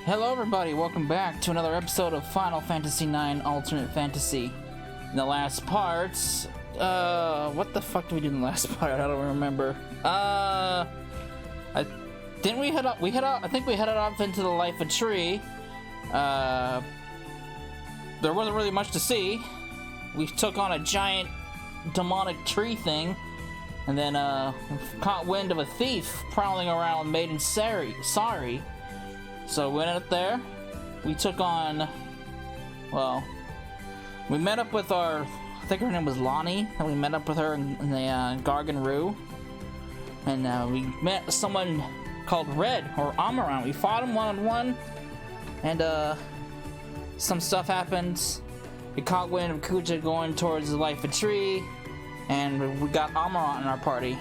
Hello everybody, welcome back to another episode of Final Fantasy IX Alternate Fantasy. In the last part, what the fuck did we do in the last part? I don't remember. I think we headed off into the life of tree. There wasn't really much to see. We took on a giant demonic tree thing, and then caught wind of a thief prowling around Maiden Sorry. So we went up there, we took on, well, we met up with I think her name was Lonnie, and we met up with her in the Gargan Rue, and we met someone called Red, or Amaran. We fought him one-on-one, and some stuff happened. We caught wind of Kuja going towards the Life of Tree, and we got Amaran in our party.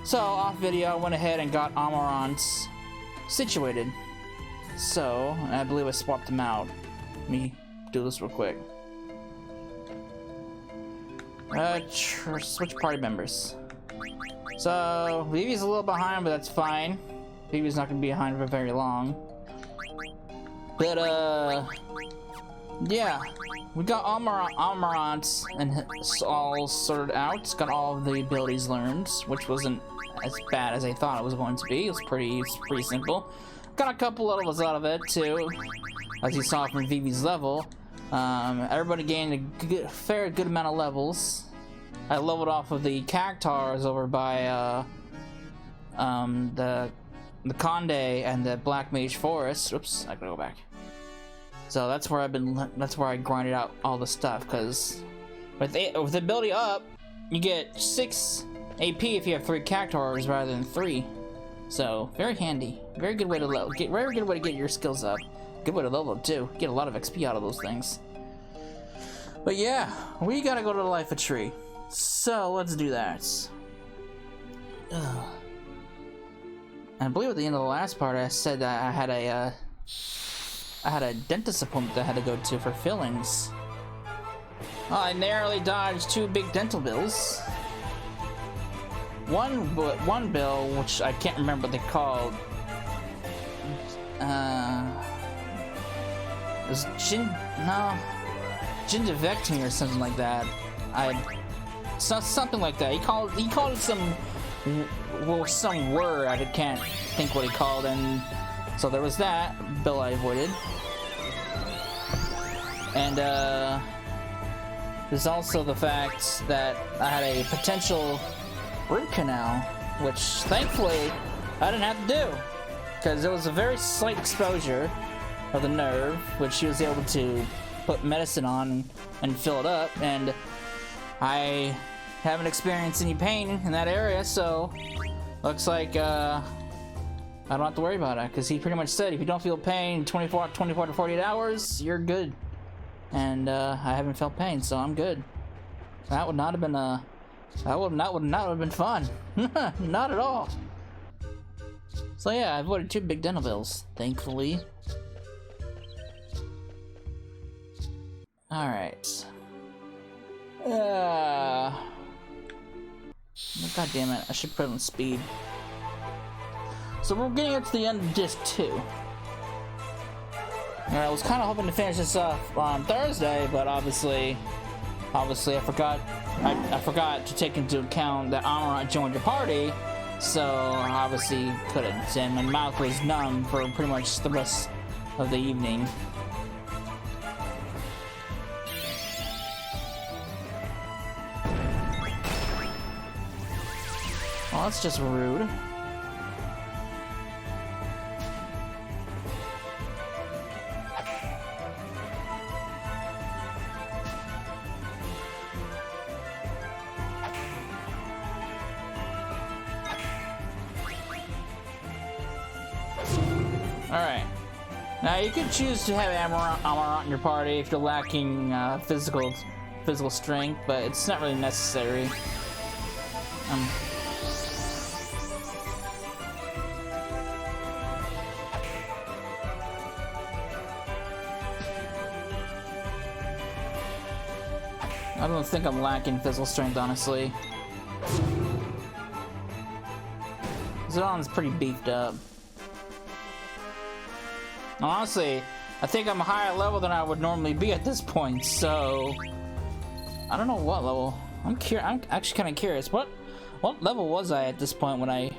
So, off video, I went ahead and got Amaran's situated. So, I believe I swapped them out. Let me do this real quick. Switch party members. So, Vivi's a little behind, but that's fine. Vivi's not gonna be behind for very long. But, yeah. We got Amarant and all sorted out. Got all of the abilities learned, which wasn't as bad as I thought it was going to be. It was pretty simple. Got a couple levels out of it too, as you saw from Vivi's level. Everybody gained a fair good amount of levels. I leveled off of the cactars over by the Conde and the Black Mage Forest. Oops, I gotta go back. So that's where that's where I grinded out all the stuff, because with the ability up, you get 6 AP if you have 3 cactars rather than 3. So very handy, very good way to very good way to get your skills up. Good way to level up too. Get a lot of XP out of those things. But yeah, we gotta go to the Life of Tree. So let's do that. I believe at the end of the last part, I said that I had a dentist appointment that I had to go to for fillings. Oh, I narrowly dodged 2 big dental bills. One bill, which I can't remember what they called, it was gingivectomy or something like that. Something like that. He called it some word. I can't think what he called, and so there was that bill I avoided. And there's also the fact that I had a potential root canal, which thankfully I didn't have to do, because there was a very slight exposure of the nerve, which she was able to put medicine on and fill it up, and I haven't experienced any pain in that area, so looks like I don't have to worry about it, because he pretty much said if you don't feel pain in 24 to 48 hours, you're good. And I haven't felt pain, so I'm good. That would not have been that would not have been fun. Not at all. So yeah, I avoided 2 big dental bills, thankfully. Alright. God damn it, I should put it on speed. So we're getting up to the end of disc 2. And I was kind of hoping to finish this off on Thursday, but obviously I forgot to take into account that Amaranth joined your party, so obviously couldn't, and my mouth was numb for pretty much the rest of the evening. Well, that's just rude. Alright. Now you can choose to have Amaranth in your party if you're lacking physical strength, but it's not really necessary. I don't think I'm lacking physical strength, honestly. Zidon's pretty beefed up. Honestly, I think I'm a higher level than I would normally be at this point, so I don't know what level. I'm actually kind of curious. What level was I at this point when I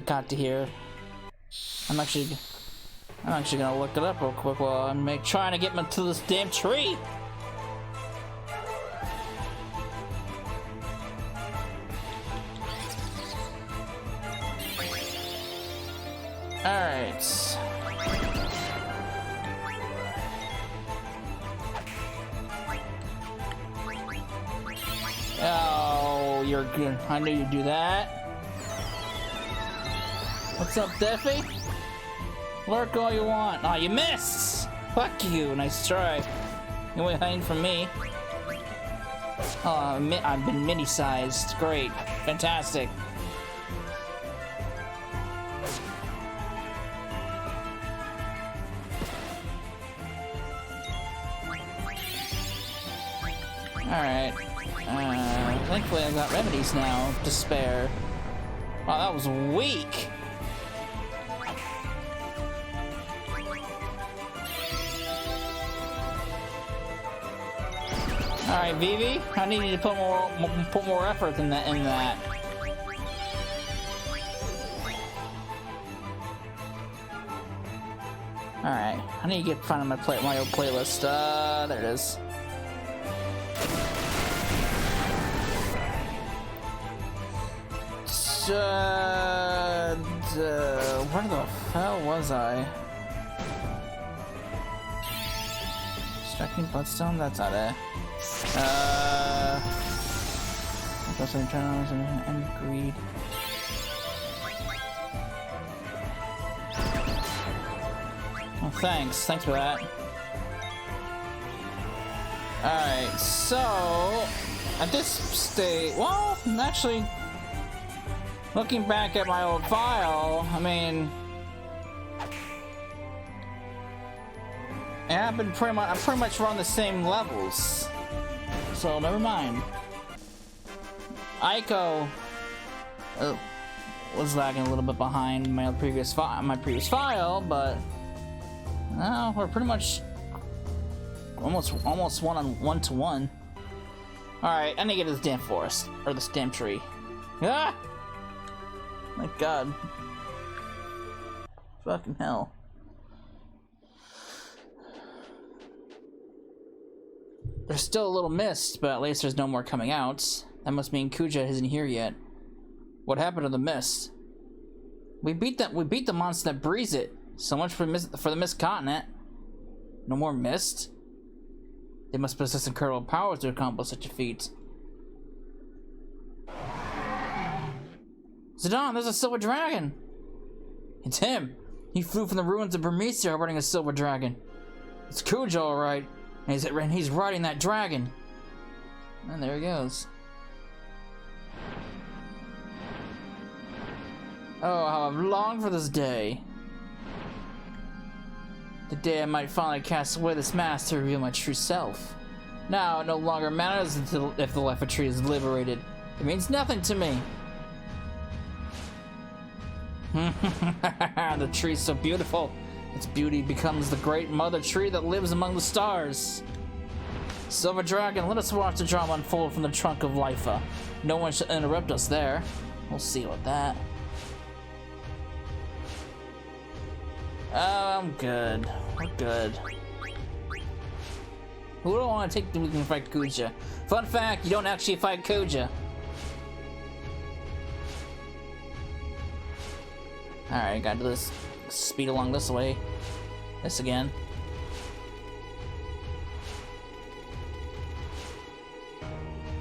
got to here? I'm actually gonna look it up real quick while I'm trying to get to this damn tree. Alright. Oh, you're good. I knew you'd do that. What's up, Deafy? Lurk all you want. Oh, you missed! Fuck you. Nice try. You ain't hiding from me. Oh, I've been mini-sized. Great. Fantastic. Alright. Thankfully I've got remedies now to spare. Wow, that was weak! Alright, Vivi, I need you to put more effort in that. Alright, I need to find my old playlist. There it is. Where the hell was I? Striking bloodstone? That's not it. And greed. Oh, thanks for that. Alright, so at this state, well, actually, looking back at my old file, I mean, yeah, I'm pretty much run the same levels, so never mind. Aiko was lagging a little bit behind my previous file, but no, we're pretty much almost one to one. All right, I need to get to this damn forest or this damn tree. Ah! My God! Fucking hell! There's still a little mist, but at least there's no more coming out. That must mean Kuja isn't here yet. What happened to the mist? We beat the monster that breathes it. So much for the mist continent. No more mist? They must possess incredible powers to accomplish such a feat. Zidane, there's a silver dragon! It's him! He flew from the ruins of Burmecia riding a silver dragon. It's Kuja, alright. And he's riding that dragon. And there he goes. Oh, how I've longed for this day. The day I might finally cast away this mask to reveal my true self. Now it no longer matters if the life of tree is liberated. It means nothing to me. The tree's so beautiful. Its beauty becomes the great mother tree that lives among the stars. Silver Dragon, let us watch the drama unfold from the trunk of Lifa. No one should interrupt us there. We'll see about that. I'm good. We're good. Who do I want to take we can fight Kuja? Fun fact, you don't actually fight Kuja. Alright, gotta do this. Speed along this way. This again.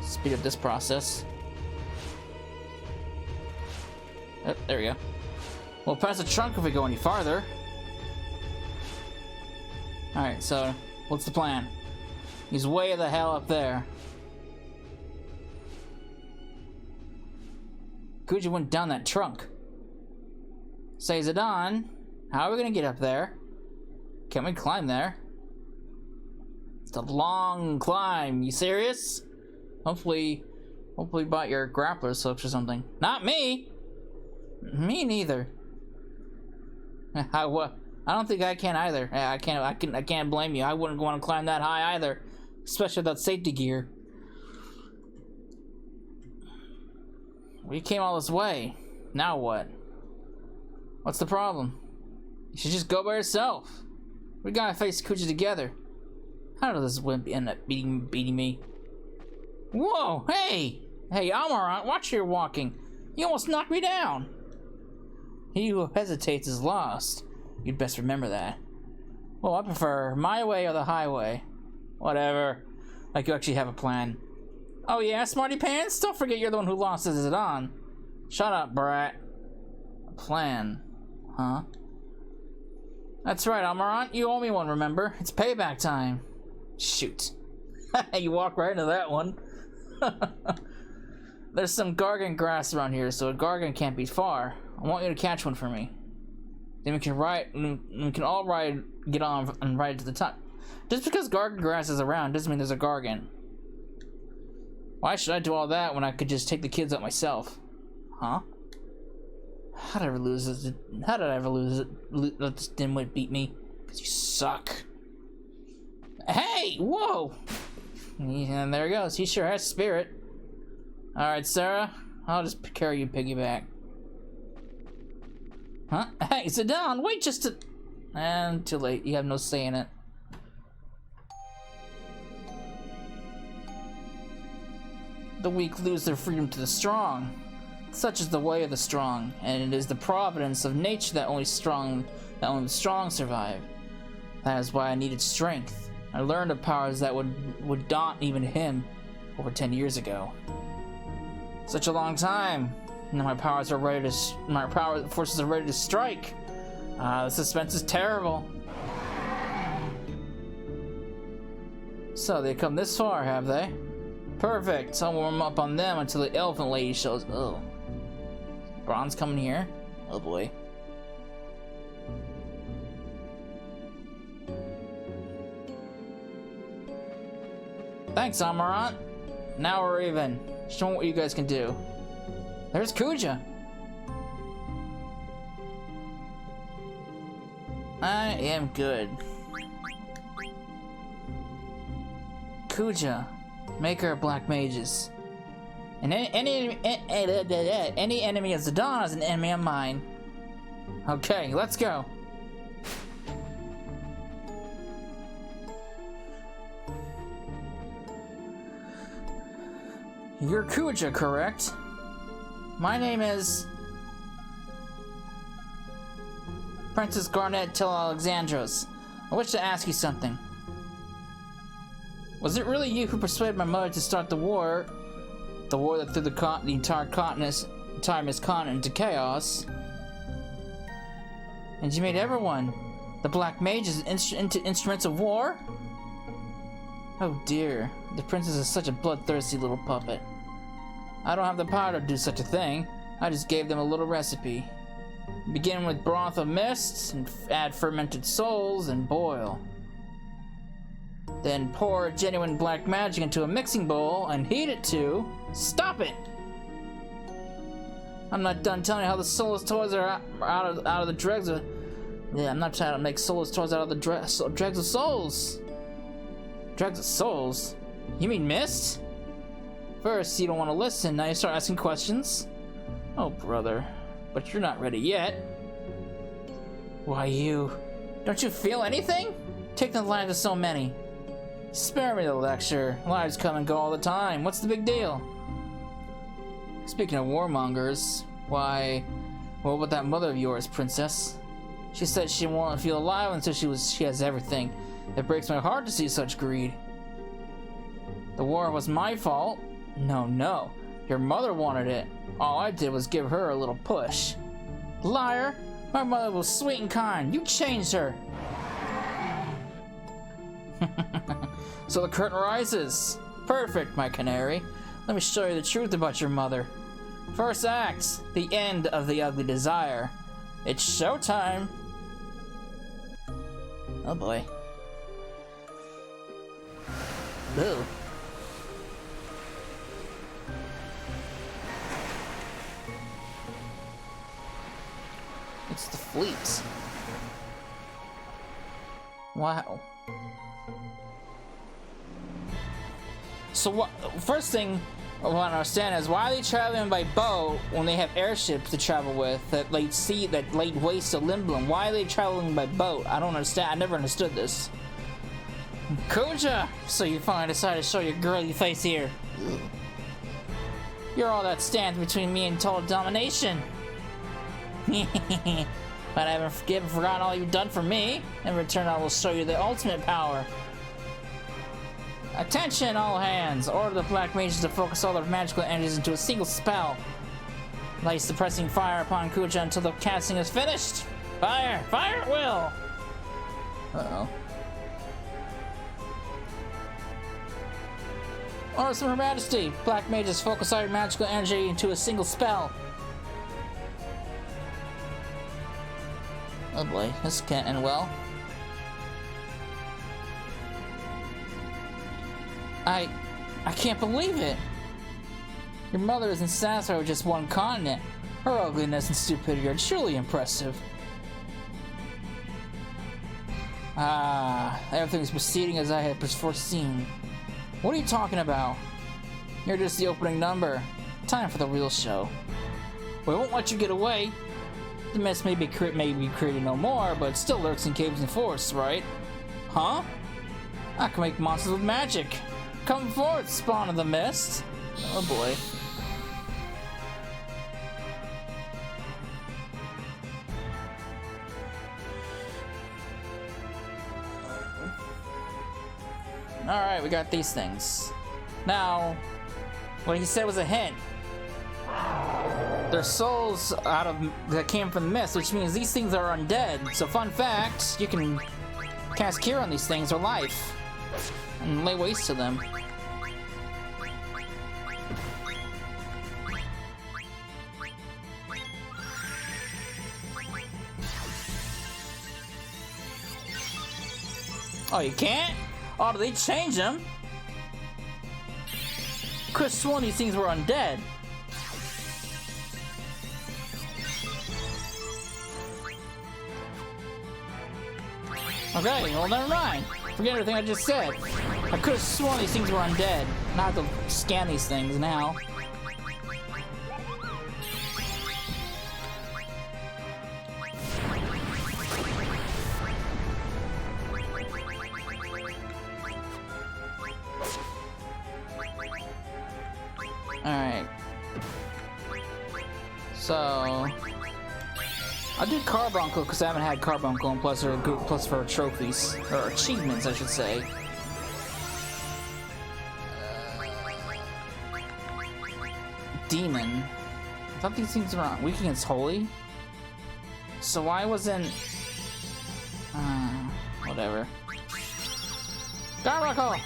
Speed up this process. Oh, there we go. We'll pass the trunk if we go any farther. Alright, so what's the plan? He's way the hell up there. Kuja went down that trunk. Say, Zidane, how are we gonna get up there? Can we climb there? It's a long climb. You serious? Hopefully bought your grappler hooks or something. Not me. Me neither. I don't think I can either. Yeah, I can't blame you. I wouldn't want to climb that high either, especially without safety gear. We came all this way. Now what? What's the problem? You should just go by yourself. We gotta face Kuja together. How did this wimp end up beating me? Whoa! Hey! Hey, Amarant, watch your walking. You almost knocked me down. He who hesitates is lost. You'd best remember that. Well, I prefer my way or the highway. Whatever. Like you actually have a plan. Oh yeah, smarty pants? Don't forget you're the one who lost his Zidane. Shut up, brat. A plan. Huh? That's right, Amarant. You owe me one, remember? It's payback time. Shoot. You walk right into that one. There's some Gargan grass around here, so a Gargan can't be far. I want you to catch one for me. Then we can all get on and ride to the top. Just because Gargan grass is around doesn't mean there's a Gargan. Why should I do all that when I could just take the kids up myself? Huh? How did I ever lose it? How did I ever lose it? Let this dimwit beat me? Because you suck. Hey! Whoa! And there he goes. He sure has spirit. Alright, Sarah. I'll just carry you piggyback. Huh? Hey, Zidane, wait just a... And too late. You have no say in it. The weak lose their freedom to the strong. Such is the way of the strong, and it is the providence of nature that only the strong survive. That is why I needed strength. I learned of powers that would daunt even him over 10 years ago. Such a long time. Now my powers are ready to. My power forces are ready to strike. The suspense is terrible. So they come this far, have they? Perfect. I'll warm up on them until the elephant lady shows. Oh, Bronze coming here. Oh boy. Thanks, Amarant. Now we're even. Show me what you guys can do. There's Kuja. I am good. Kuja, maker of black mages. And any enemy of Zidane is an enemy of mine. Okay, let's go. You're Kuja, correct? My name is Princess Garnet Till Alexandros. I wish to ask you something. Was it really you who persuaded my mother to start the war? The war that threw the entire Miscontinent into chaos? And you made everyone, the black mages, into instruments of war? Oh dear, the princess is such a bloodthirsty little puppet. I don't have the power to do such a thing. I just gave them a little recipe. Begin with broth of mists, and add fermented souls, and boil. Then pour genuine black magic into a mixing bowl and heat it to... Stop it! I'm not done telling you how the soulless toys are out of the dregs of... Yeah, I'm not trying to make soulless toys out of the dregs of souls. Dregs of souls? You mean mist? First, you don't want to listen, now you start asking questions? Oh, brother. But you're not ready yet. Why, you... Don't you feel anything? Take the lives of so many. Spare me the lecture. Lives come and go all the time. What's the big deal? Speaking of warmongers, why... What about that mother of yours, princess? She said she won't feel alive until she has everything. It breaks my heart to see such greed. The war was my fault. No. Your mother wanted it. All I did was give her a little push. Liar! My mother was sweet and kind. You changed her. So the curtain rises. Perfect, my canary. Let me show you the truth about your mother. First act, the end of the ugly desire. It's showtime. Oh boy. Boo. It's the fleet. Wow. So what? First thing I want to understand is why are they traveling by boat when they have airships to travel with that laid sea, that laid waste to Limblum? Why are they traveling by boat? I don't understand. I never understood this. Kuja! So you finally decided to show your girly face here. You're all that stands between me and total domination. But I haven't forgotten all you've done for me. In return, I will show you the ultimate power. Attention, all hands! Order the black mages to focus all their magical energies into a single spell. Light suppressing fire upon Kuja until the casting is finished. Fire! Fire at will! Uh-oh. Orders from Her Majesty! Black mages focus all your magical energy into a single spell. Oh boy, this can't end well. I can't believe it! Your mother isn't satisfied with just one continent. Her ugliness and stupidity are truly impressive. Everything's proceeding as I had foreseen. What are you talking about? You're just the opening number. Time for the real show. We won't let you get away. The mist may be created no more, but it still lurks in caves and forests, right? Huh? I can make monsters with magic. Come forth, spawn of the mist. Oh boy. Alright, we got these things. Now, what he said was a hint. They're souls that came from the mist, which means these things are undead. So fun fact, you can cast cure on these things or life and lay waste to them. Oh, you can't? Oh, did they change them? Could've sworn these things were undead. Okay, well never mind. Forget everything I just said. I could have sworn these things were undead. Now I have to scan these things now. Alright. So I did Carbuncle because I haven't had Carbuncle, and plus for trophies or achievements, I should say. Demon. I thought these things were weak against Holy. So why wasn't? Whatever. Carbuncle.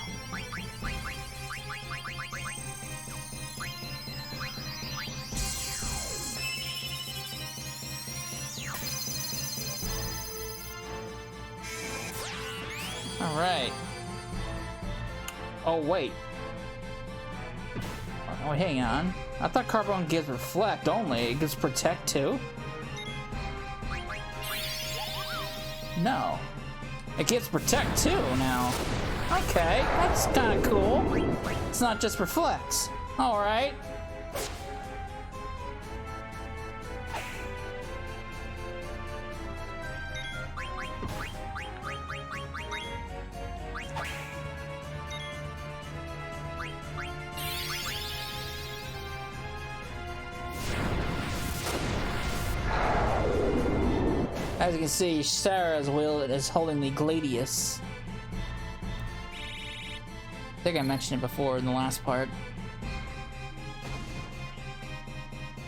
Alright. Oh, wait. Oh, hang on. I thought Carbon gives Reflect only. It gives Protect too? No. It gives Protect too now. Okay, that's kind of cool. It's not just Reflect. Alright. As you can see, Sarah's will is holding the Gladius. I think I mentioned it before in the last part.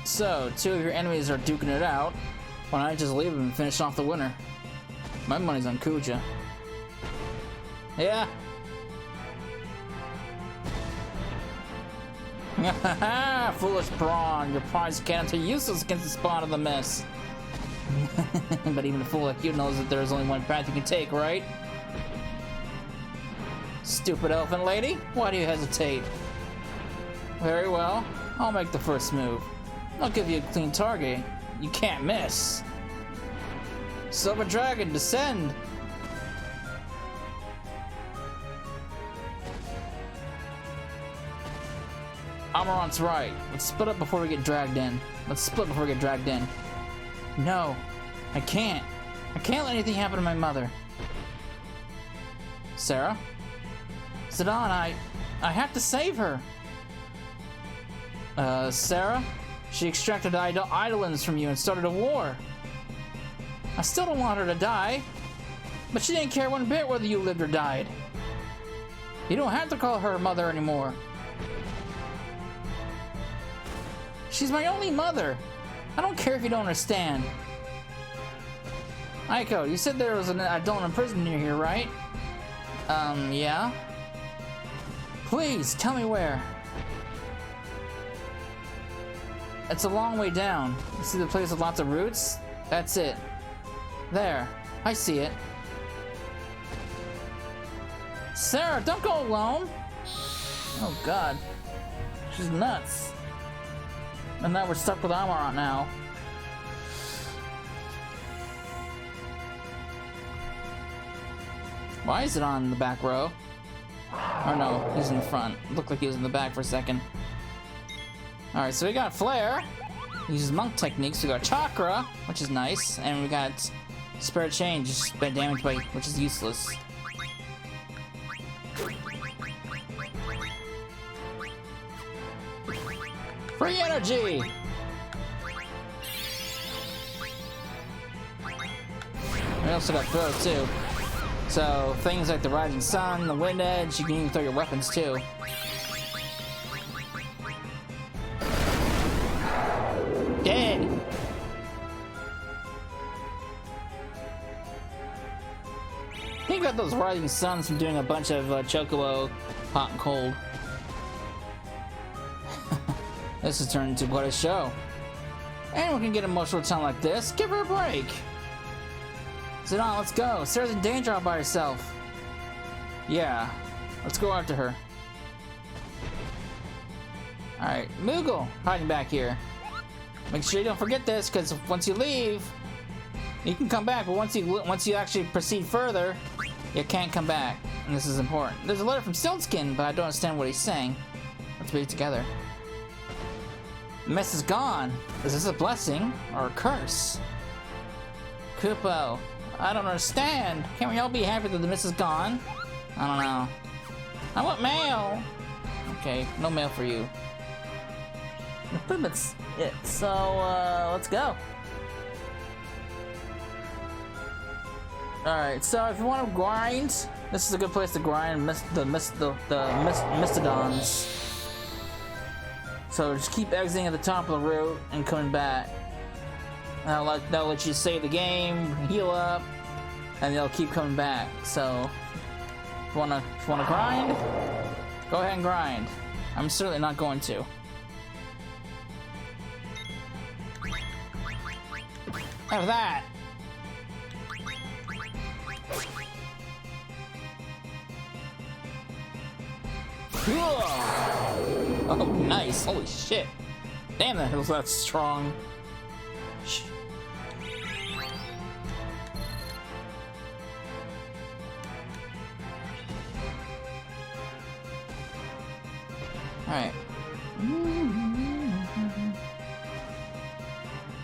So, two of your enemies are duking it out. Why don't I just leave them and finish off the winner? My money's on Kuja. Yeah. Haha! Foolish brawn! Your prize cannons are useless against the spawn of the mist. But even a fool like you knows that there's only one path you can take, right? Stupid elephant lady, why do you hesitate? Very well, I'll make the first move. I'll give you a clean target. You can't miss. Silver Dragon, descend! Amarant's right. Let's split up before we get dragged in. Let's split before we get dragged in. No, I can't. I can't let anything happen to my mother. Sarah? Zidane, I have to save her. Sarah? She extracted Eidolons from you and started a war. I still don't want her to die, but she didn't care one bit whether you lived or died. You don't have to call her mother anymore. She's my only mother. I don't care if you don't understand. Aiko, you said there was an adult in prison near here, right? Yeah? Please, tell me where. It's a long way down. You see the place with lots of roots? That's it. There. I see it. Sarah, don't go alone! Oh god. She's nuts. And now we're stuck with Amarant now. Why is it on the back row? Or no, he's in the front. Looked like he was in the back for a second. Alright, so we got Flare. He uses monk techniques. We got Chakra, which is nice. And we got Spare Change, just by damage by, which is useless. Free energy! We also got Throw, too. So, things like the Rising Sun, the Wind Edge, you can even throw your weapons, too. Dead! Think about those Rising Suns from doing a bunch of Chocobo hot and cold. This has turned into quite a show. Anyone can get emotional with a time like this. Give her a break. Zidane, let's go. Sarah's in danger all by herself. Yeah, let's go after her. Alright, Moogle, hiding back here. Make sure you don't forget this, because once you leave, you can come back, but once you actually proceed further, you can't come back. And this is important. There's a letter from Silkskin, but I don't understand what he's saying. Let's read it together. The mess is gone. Is this a blessing or a curse? Kupo, I don't understand. Can't we all be happy that the mist is gone? I don't know. I want mail. Okay, no mail for you. I think that's it. So, let's go. Alright, so if you want to grind, this is a good place to grind the Mistodons. So just keep exiting at the top of the route and coming back. That'll let you save the game, heal up, and they'll keep coming back. So if you wanna grind, go ahead and grind. I'm certainly not going to. Have that. Oh, nice. Holy shit. Damn, that was that strong. Alright.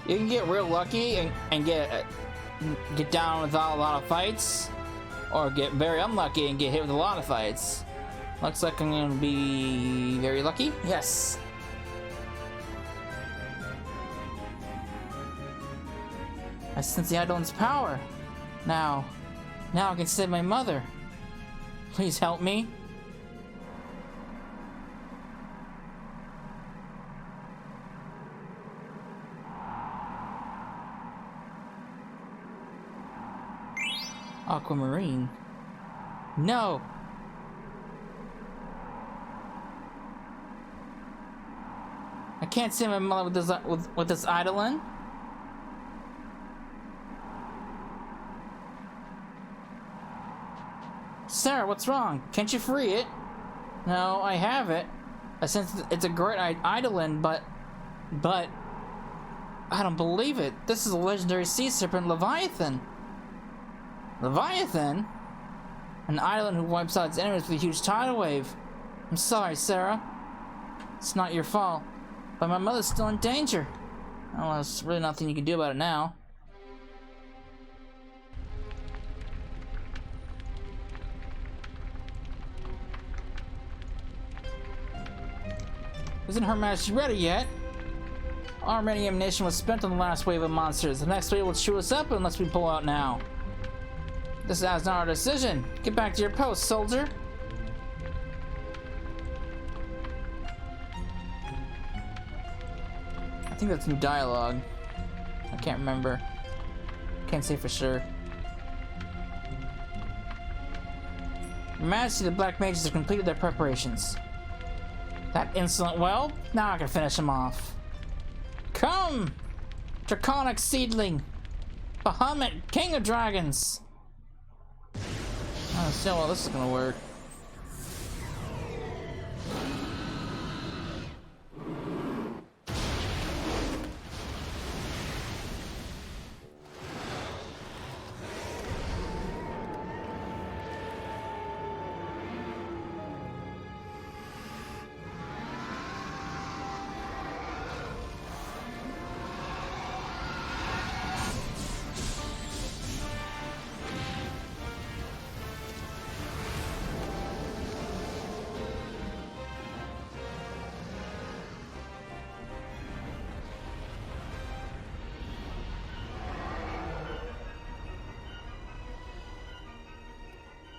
You can get real lucky and get down without a lot of fights, or get very unlucky and get hit with a lot of fights. Looks like I'm gonna be very lucky. Yes. I sense the Eidolon's power. Now I can save my mother. Please help me. Aquamarine. No. I can't save my mother with this Eidolon. Sarah, what's wrong? Can't you free it? No, I have it. I sense it's a great Eidolon, but I don't believe it. This is a legendary sea serpent, Leviathan. Leviathan? An Eidolon who wipes out its enemies with a huge tidal wave. I'm sorry, Sarah. It's not your fault, but my mother's still in danger. Well, there's really nothing you can do about it now. Isn't Her Majesty ready yet? Our remaining ammunition was spent on the last wave of monsters. The next wave will chew us up unless we pull out now. This is not our decision. Get back to your post, soldier. I think that's new dialogue. I can't remember. Can't say for sure. Your Majesty, the Black Mages have completed their preparations. That insolent whelp? Now I can finish him off. Come! Draconic Seedling! Bahamut, King of Dragons! I don't see how well this is gonna work.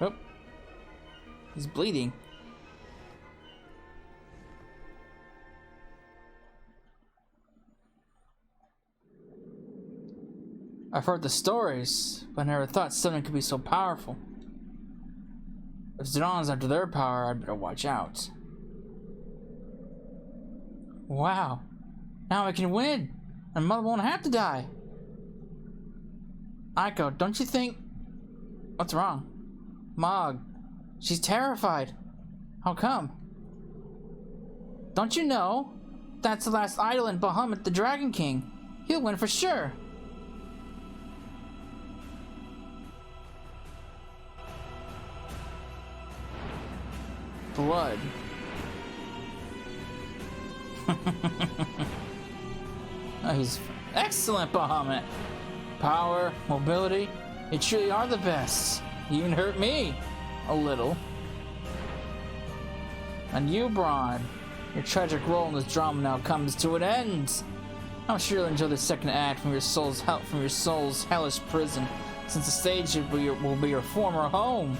Oh. He's bleeding. I've heard the stories, but I never thought something could be so powerful. If Zidon's after their power, I'd better watch out. Wow. Now I can win, and Mother won't have to die. Aiko, don't you think... What's wrong? Mog. She's terrified. How come? Don't you know? That's the last idol in Bahamut, the Dragon King. He'll win for sure. Blood. Oh, he's excellent, Bahamut. Power, mobility, you truly are the best. You even hurt me a little. And you, Braun, your tragic role in this drama now comes to an end. I'm sure you'll enjoy the second act from your soul's hellish prison, since the stage will be your former home.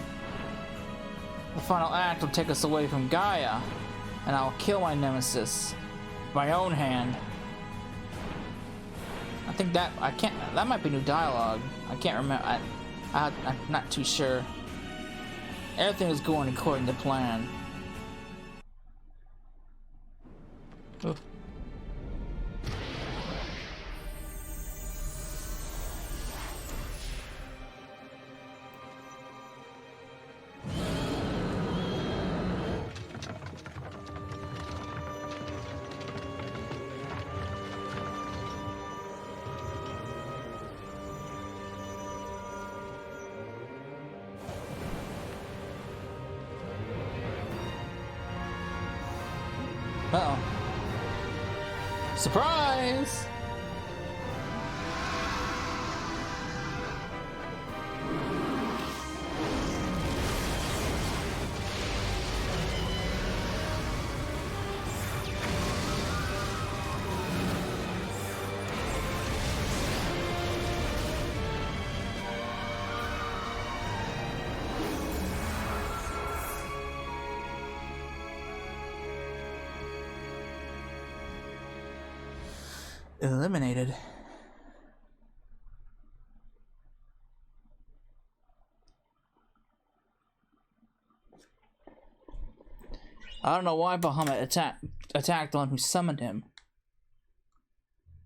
The final act will take us away from Gaia, and I'll kill my nemesis with my own hand. I think that that might be new dialogue. I can't remember. I'm not too sure. Everything is going according to plan. Ooh. Uh-oh. Surprise! Eliminated. I don't know why Bahamut attacked the one who summoned him.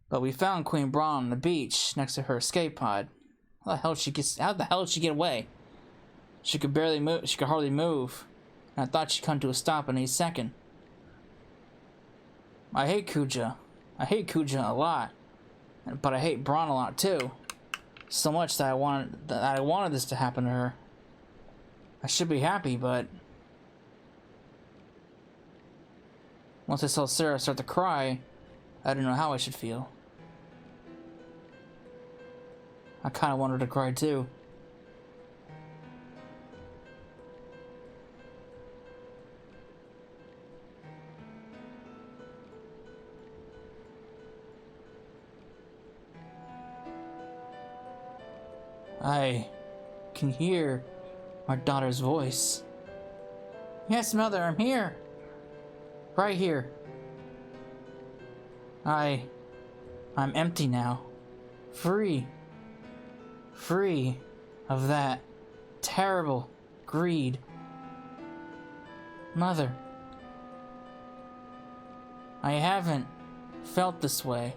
But we found Queen Braun on the beach next to her escape pod. How the hell did she get away? She could barely move. She could hardly move. And I thought she'd come to a stop any second. I hate Kuja. I hate Kuja a lot, but I hate Braun a lot too. So much that I wanted this to happen to her. I should be happy, but Once I saw Sarah start to cry, I didn't know how I should feel. I kind of wanted to cry too. I can hear my daughter's voice. Yes, Mother, I'm here. Right here. I'm empty now. Free. Free of that terrible greed. Mother, I haven't felt this way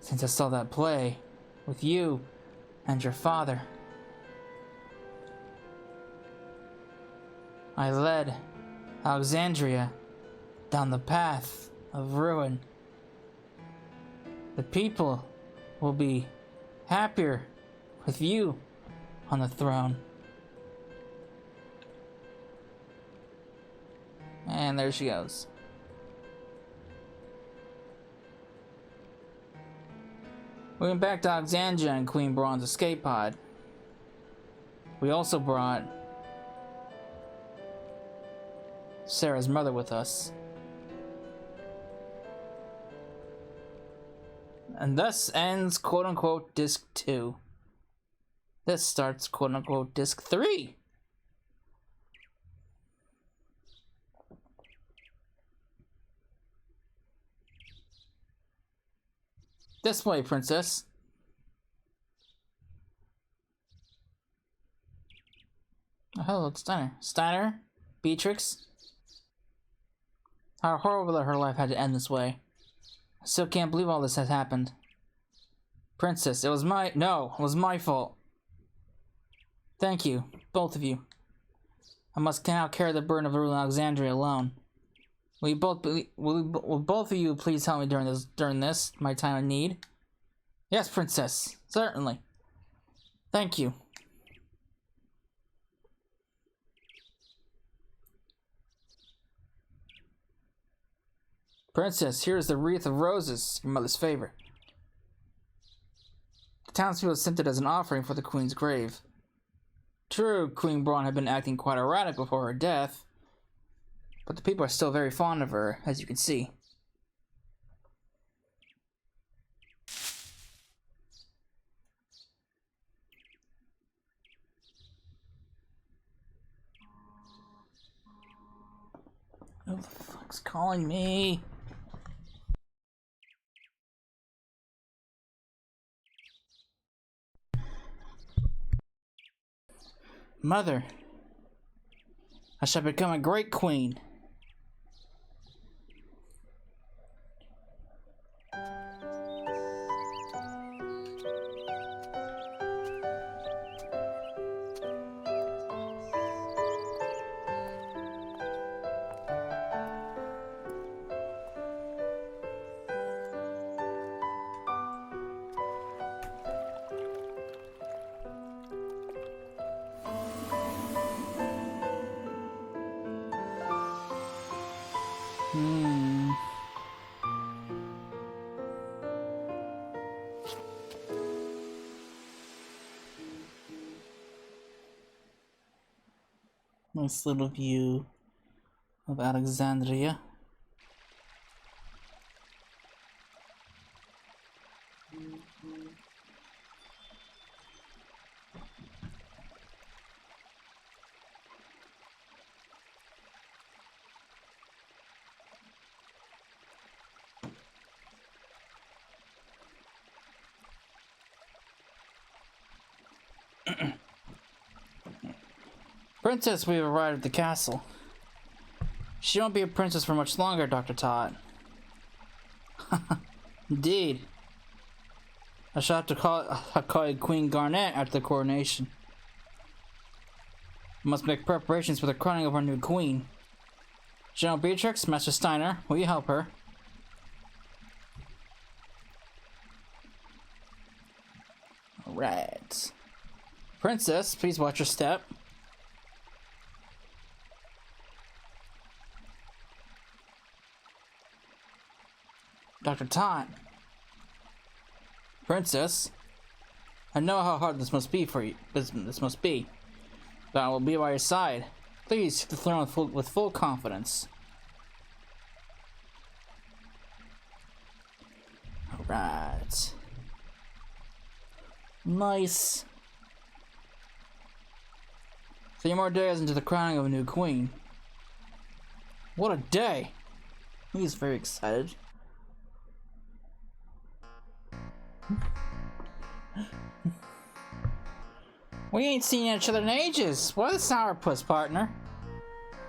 since I saw that play with you and your father. I led Alexandria down the path of ruin. The people will be happier with you on the throne. And there she goes. We went back to Alexandria and Queen Braun's escape pod. We also brought Sarah's mother with us. And thus ends quote-unquote Disc 2. This starts quote-unquote Disc 3. This way, princess. Oh, hello, it's Steiner. Steiner? Beatrix? How horrible that her life had to end this way. I still can't believe all this has happened. Princess, it was my fault. Thank you, both of you. I must now carry the burden of ruling Alexandria alone. Will both of you please help me during this, my time of need? Yes, Princess, certainly. Thank you. Princess, here is the wreath of roses, your mother's favorite. The townspeople sent it as an offering for the queen's grave. True, Queen Braun had been acting quite erratic before her death, but the people are still very fond of her, as you can see. Who the fuck's calling me? Mother, I shall become a great queen. Nice little view of Alexandria. Princess, we have arrived at the castle. She won't be a princess for much longer, Dr. Todd. Indeed. I shall have to call you Queen Garnet after the coronation. I must make preparations for the crowning of our new queen. General Beatrix, Master Steiner, will you help her? Alright. Princess, please watch your step. Dr. Time. Princess, I know how hard this must be for you. This must be. But I will be by your side. Please take the throne with full confidence. Alright. Nice. 3 more days into the crowning of a new queen. What a day! He's very excited. We ain't seen each other in ages. What a sourpuss, partner.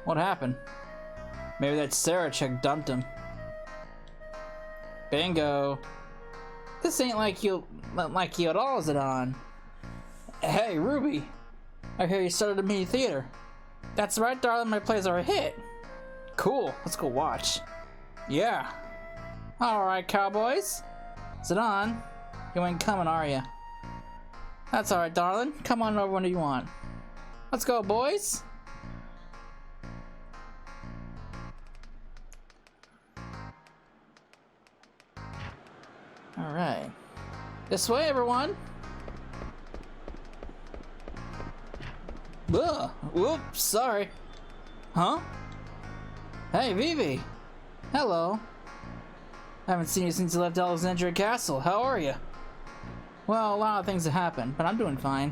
What happened? Maybe that Sarah chick dumped him. Bingo. This ain't like you at all, is it on? Hey, Ruby. I hear you started a mini theater. That's right, darling. My plays are a hit. Cool. Let's go watch. Yeah. All right, cowboys. Is it on? You ain't coming, are you? That's all right, darling. Come on over when you want. Let's go, boys. All right. This way, everyone. Ugh. Whoops, sorry. Huh? Hey, Vivi. Hello. I haven't seen you since you left Alexandria Castle. How are you? Well, a lot of things have happened, but I'm doing fine.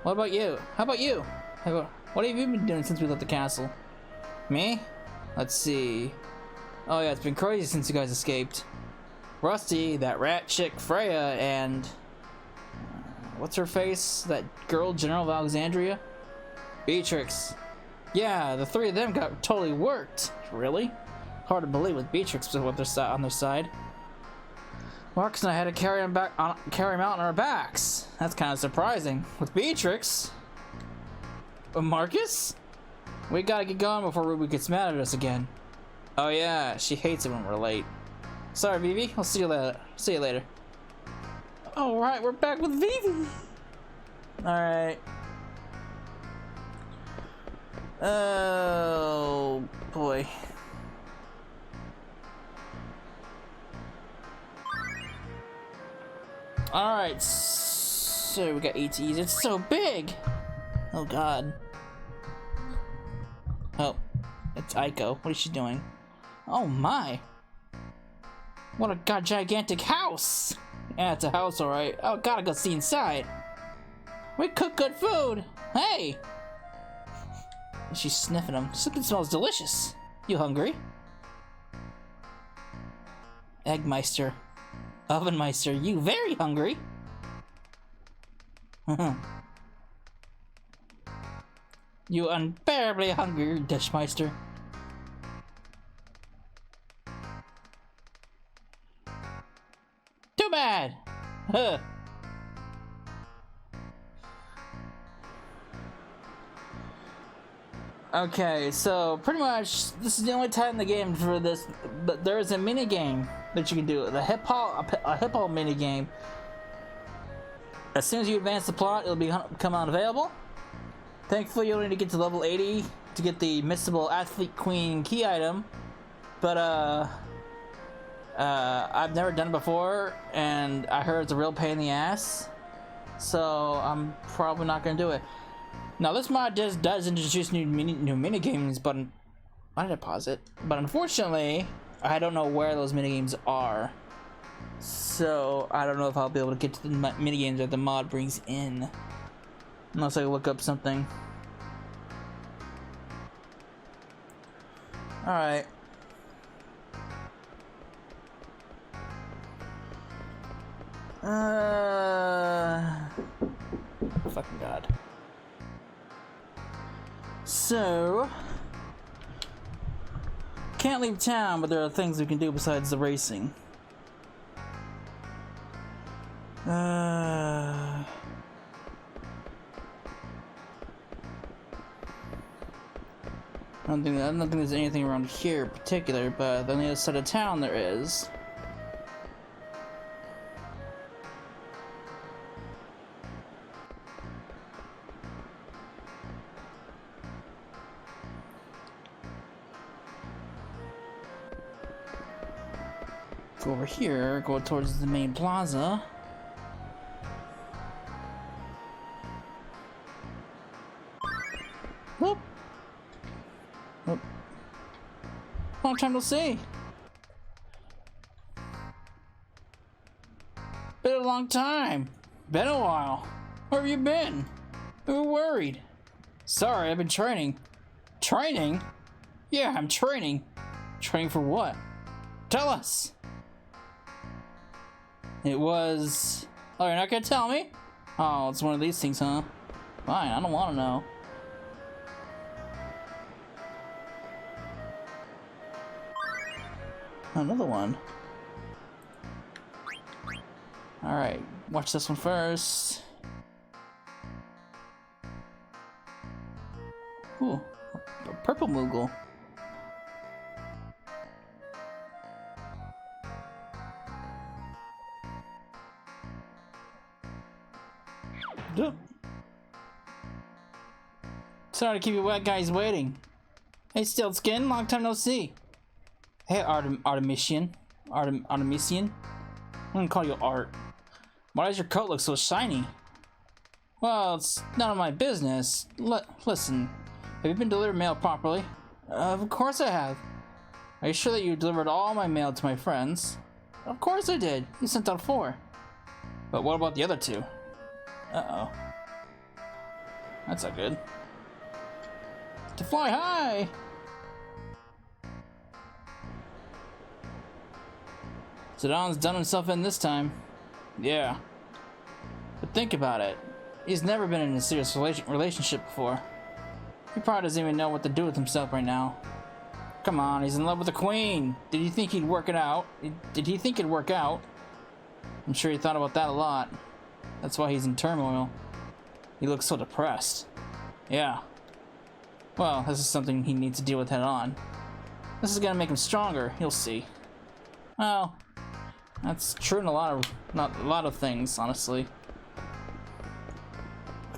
What about you? How about you? What have you been doing since we left the castle? Me? Let's see. Oh yeah, it's been crazy since you guys escaped. Rusty, that rat chick Freya, and... what's her face? That girl, General of Alexandria? Beatrix. Yeah, the 3 of them got totally worked. Really? Hard to believe with Beatrix on their side. Marcus and I had to carry him out on our backs. That's kind of surprising. With Beatrix? Marcus? We gotta get going before Ruby gets mad at us again. Oh yeah, she hates it when we're late. Sorry, Vivi. I'll see you later. See you later. All right, we're back with Vivi. All right. Oh boy. All right. So we got ETs. It's so big. Oh god. Oh, it's Aiko. What is she doing? Oh my. What a gigantic house! Yeah, it's a house, alright. Oh, gotta go see inside. We cook good food! Hey! She's sniffing them. Something smells delicious. You hungry? Eggmeister. Ovenmeister, you very hungry? You unbearably hungry, Dishmeister. Too bad! Huh. Okay, so pretty much this is the only time in the game for this, but there is a mini game that you can do. The hip hop mini game. As soon as you advance the plot, it'll become unavailable. Thankfully, you'll need to get to level 80 to get the missable Athlete Queen key item, but I've never done it before, and I heard it's a real pain in the ass, so I'm probably not gonna do it. Now this mod does introduce new mini games, but why did I pause it? But unfortunately, I don't know where those mini games are, so I don't know if I'll be able to get to the mini games that the mod brings in, unless I look up something. All right. Fucking god. So, can't leave town, but there are things we can do besides the racing. I don't think there's anything around here in particular, but on the other side of town there is. Go over here, go towards the main plaza. Whoop. Whoop. Long time to see. Been a long time. Been a while. Where have you been? We were worried. Sorry, I've been training. Training? Yeah, I'm training. Training for what? Tell us. It was... Oh, you're not gonna tell me? Oh, it's one of these things, huh? Fine, I don't want to know. Another one. Alright, watch this one first. Ooh, a purple Moogle. Duh. Sorry to keep you wet guys waiting. Hey, Steel Skin, long time no see. Hey, Artemisian. I'm gonna call you Art. Why does your coat look so shiny? Well, it's none of my business. Listen, have you been delivered mail properly? Of course I have. Are you sure that you delivered all my mail to my friends? Of course I did. You sent out 4. But what about the other 2? Uh-oh. That's not good. To fly high! Zidon's done himself in this time. Yeah. But think about it. He's never been in a serious relationship before. He probably doesn't even know what to do with himself right now. Come on, he's in love with the queen. Did you think he'd work it out? Did he think it'd work out? I'm sure he thought about that a lot. That's why he's in turmoil. He looks so depressed. Yeah. Well, this is something he needs to deal with head on. This is gonna make him stronger, you'll see. Well, that's true in a lot of things, honestly.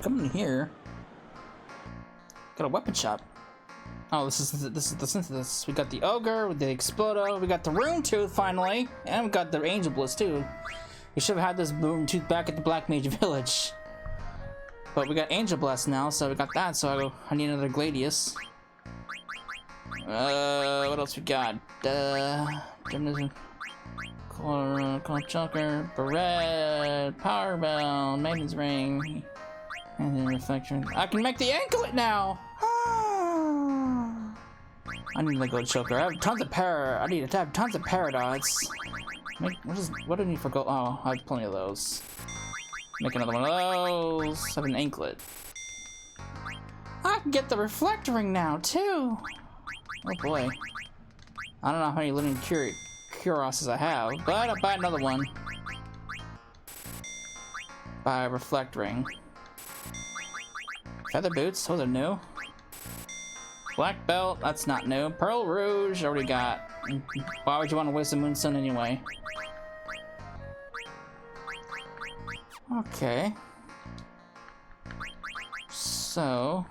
Come in here. Got a weapon shop. Oh, this is the synthesis. We got the ogre with the explodo. We got the rune tooth finally, and we got the angel bliss too. We should have had this rune tooth back at the Black Mage Village, but we got angel bless now, so we got that. So I need another Gladius. What else we got? Call Chunker, Barret, Power Bell, Maiden's Ring, and then Reflection. I can make the anklet now! I need to go Choker. I have tons of I need to have tons of paradox. What do I need for gold? Oh, I have plenty of those. Make another one of those. Have an anklet. I can get the reflect ring now too. Oh boy. I don't know how many living Curosses I have, but I'll buy another one. Buy a reflect ring. Feather boots, those are new. Black belt, that's not new. Pearl Rouge, already got. Why would you want to waste a Moonstone anyway? Okay. So.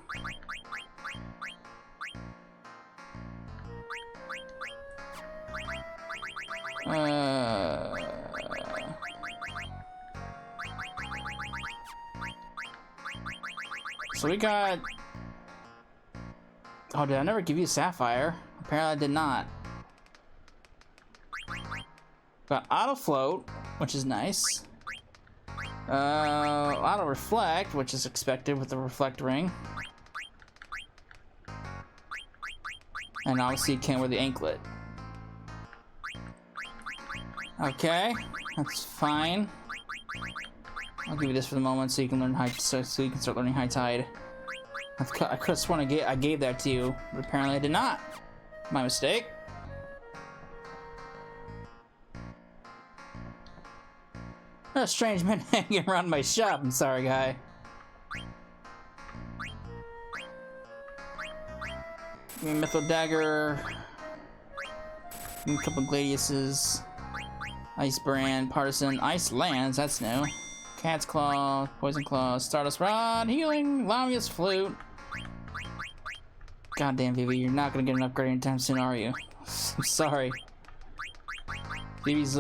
So we got. Oh, did I never give you Sapphire? Apparently I did not. Got Auto Float, which is nice. Auto Reflect, which is expected with the Reflect Ring. And obviously you can't wear the anklet. Okay, that's fine. I'll give you this for the moment so you can learn so you can start learning High Tide. I could have sworn I gave that to you, but apparently I did not. My mistake. There's a strange man hanging around my shop. I'm sorry, guy. Give me a Mytho Dagger. Give me a couple Gladiuses. Ice Brand, Partisan, Ice Lands, that's new. Cat's Claw, Poison Claw, Stardust Rod, Healing, Lamia's Flute. Goddamn, Vivi, you're not gonna get an upgrade anytime soon, are you? I'm sorry. Phoebe's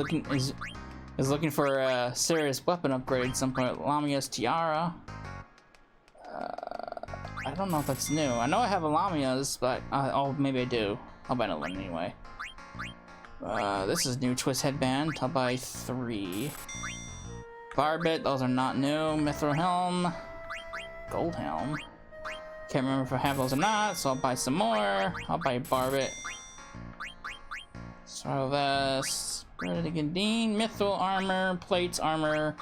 is looking for a serious weapon upgrade at some point. Lamia's tiara. I don't know if that's new. I know I have a Lamia's, but oh, maybe I do. I'll buy another one anyway. This is new. Twist headband. I'll buy 3. Barbit. Those are not new. Mithril helm. Gold helm. Can't remember if I have those or not, so I'll buy some more. I'll buy Barbit. Sorrow vest. Dean. Mithril armor. Plates armor.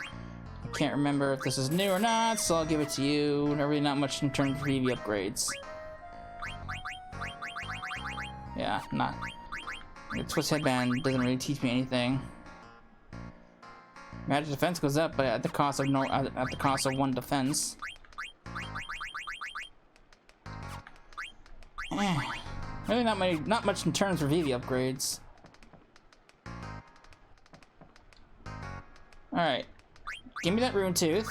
I can't remember if this is new or not, so I'll give it to you. Really not much in terms of EV upgrades. Yeah, not. The twist headband doesn't really teach me anything. Magic defense goes up, but at the cost of at the cost of 1 defense. Really not much in terms of EV upgrades. Alright. Give me that rune tooth.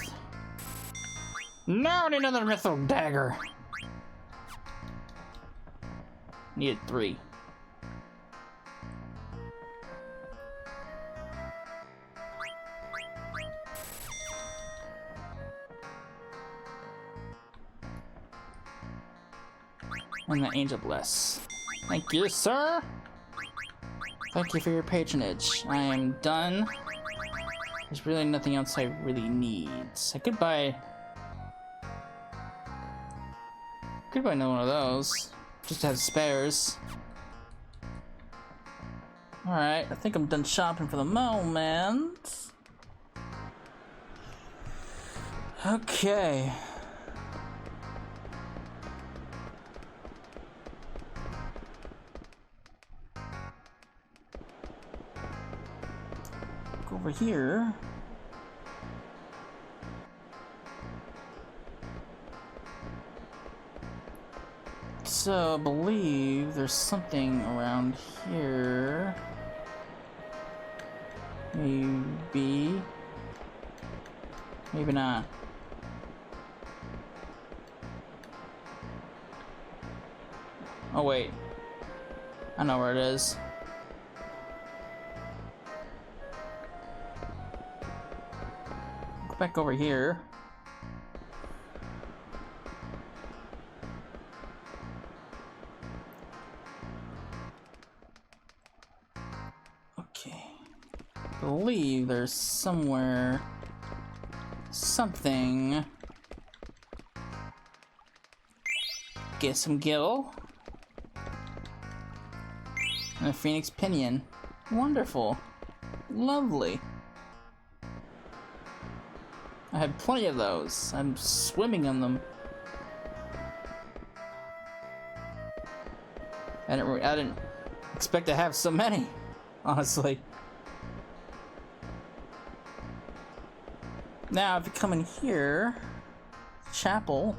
Now I need another mithril dagger. Needed 3. And the angel bless. Thank you, sir. Thank you for your patronage. I am done. There's really nothing else I really need. I could buy another one of those. Just to have spares. Alright, I think I'm done shopping for the moment. Okay. Go over here. So, I believe there's something around here. Maybe. Maybe not. Oh, wait. I know where it is. Go back over here. I believe there's somewhere something. Get some gil and a phoenix pinion. Wonderful. Lovely. I had plenty of those. I'm swimming in them. I didn't expect to have so many, honestly. Now, if you come in here, chapel,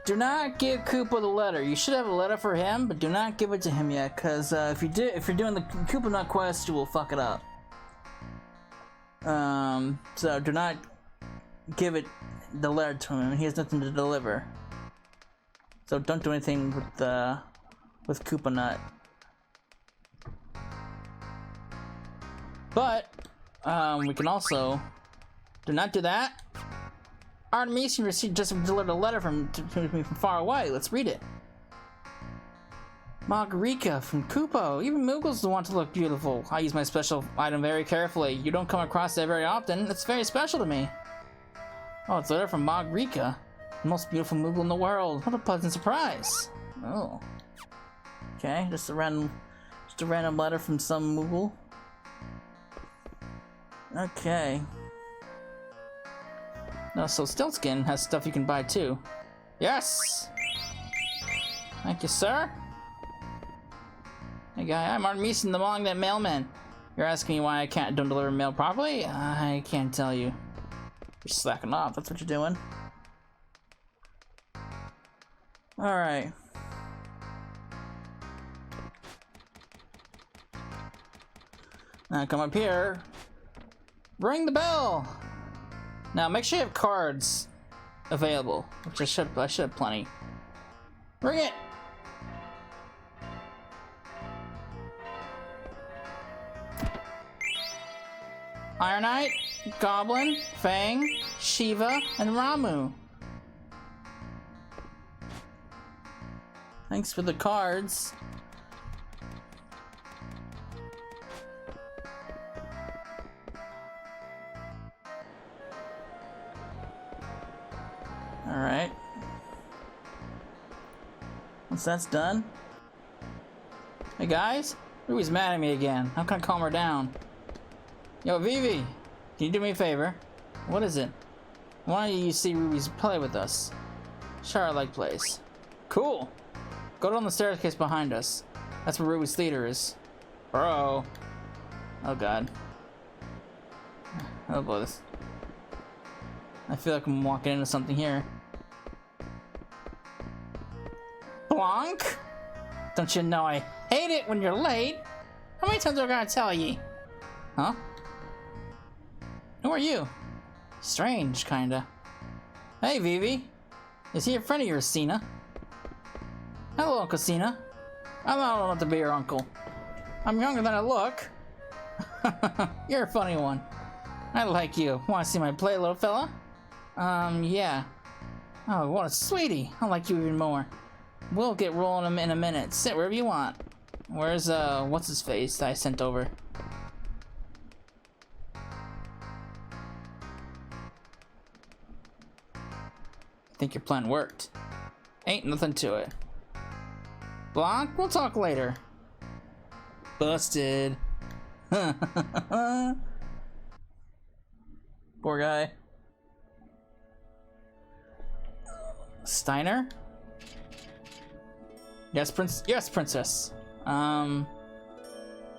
do not give Koopa the letter. You should have a letter for him, but do not give it to him yet, because if you're doing the Koopa Nut quest, you will fuck it up. So do not give the letter to him. He has nothing to deliver. So don't do anything with Koopa Nut. But we can also. Do not do that. Artemis, you just delivered a letter to me from far away. Let's read it. Margarita from Kupo. Even Moogles want to look beautiful. I use my special item very carefully. You don't come across that very often. It's very special to me. Oh, it's a letter from Margarita. The most beautiful Moogle in the world. What a pleasant surprise. Oh. Okay, just a random letter from some Moogle. Okay. No, so Stiltskin has stuff you can buy too. Yes! Thank you, sir. Hey guy, I'm Artemis the That mailman. You're asking me why I don't deliver mail properly? I can't tell you. You're slacking off, that's what you're doing. Alright. Now come up here. Ring the bell! Now make sure you have cards available, which I should have plenty. Ring it! Iron Knight, Goblin, Fang, Shiva, and Ramu. Thanks for the cards. Alright. Once that's done. Hey guys, Ruby's mad at me again. How can I calm her down? Yo, Vivi, can you do me a favor? What is it? Why don't you see Ruby's play with us? Childlike place. Cool. Go down the staircase behind us. That's where Ruby's theater is. Bro. Oh god. Oh boy. I feel like I'm walking into something here. Blanc? Don't you know I hate it when you're late? How many times do I gotta tell ye? Huh? Who are you? Strange, kinda. Hey, Vivi. Is he a friend of yours, Cena? Hello, Uncle Cena. I'm not old enough to be your uncle. I'm younger than I look. You're a funny one. I like you. Want to see my play, little fella? Yeah. Oh, what a sweetie. I like you even more. We'll get rolling in a minute. Sit wherever you want. Where's, what's his face that I sent over? I think your plan worked. Ain't nothing to it. Blanc, we'll talk later. Busted. Poor guy. Steiner? Yes, princess. I'd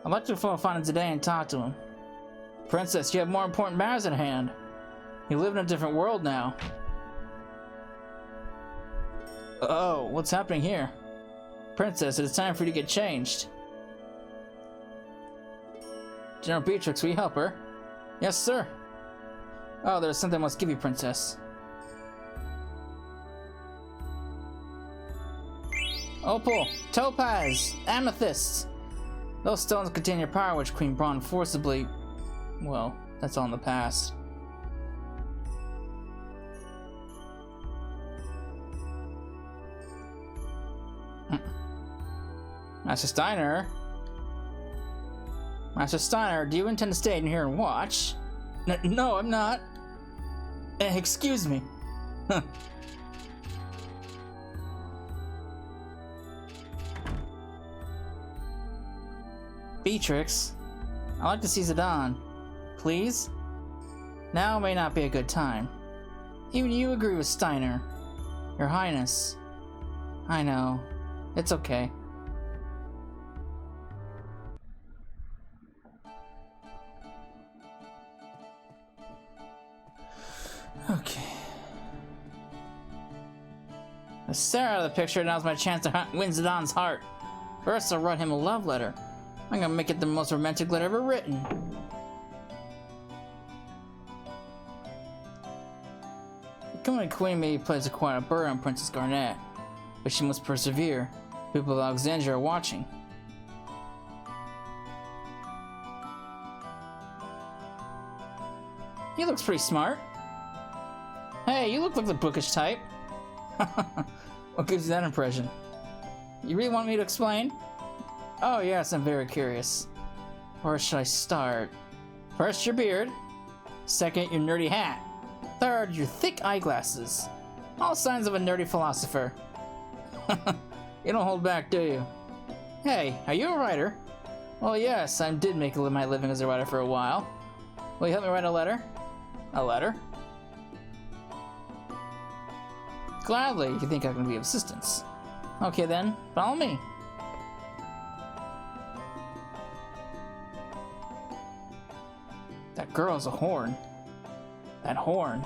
like to find him today and talk to him. Princess, you have more important matters at hand. You live in a different world now. Oh, what's happening here? Princess, it is time for you to get changed. General Beatrix, will you help her? Yes, sir. Oh, there's something I must give you, Princess. Opal, Topaz, Amethyst. Those stones contain your power, which Queen Braun forcibly... Well, that's all in the past. Master Steiner? Master Steiner, do you intend to stay in here and watch? No, I'm not. Excuse me. Beatrix, I'd like to see Zidane. Please? Now may not be a good time. Even you agree with Steiner. Your Highness. I know. It's okay. Okay. With Sarah out of the picture, now's my chance to win Zidane's heart. First, I'll write him a love letter. I'm gonna make it the most romantic letter ever written. The coming queen maybe plays quite a burden on Princess Garnet, but she must persevere. People of Alexandria are watching. He looks pretty smart. Hey, you look like the bookish type. What gives you that impression? You really want me to explain? Oh yes, I'm very curious. Where should I start? First, your beard. Second, your nerdy hat. Third, your thick eyeglasses. All signs of a nerdy philosopher. You don't hold back, do you? Hey, are you a writer? Well, yes, I did make my living as a writer for a while. Will you help me write a letter? A letter? Gladly, if you think I can be of assistance. Okay then, follow me. That girl has a horn. That horn.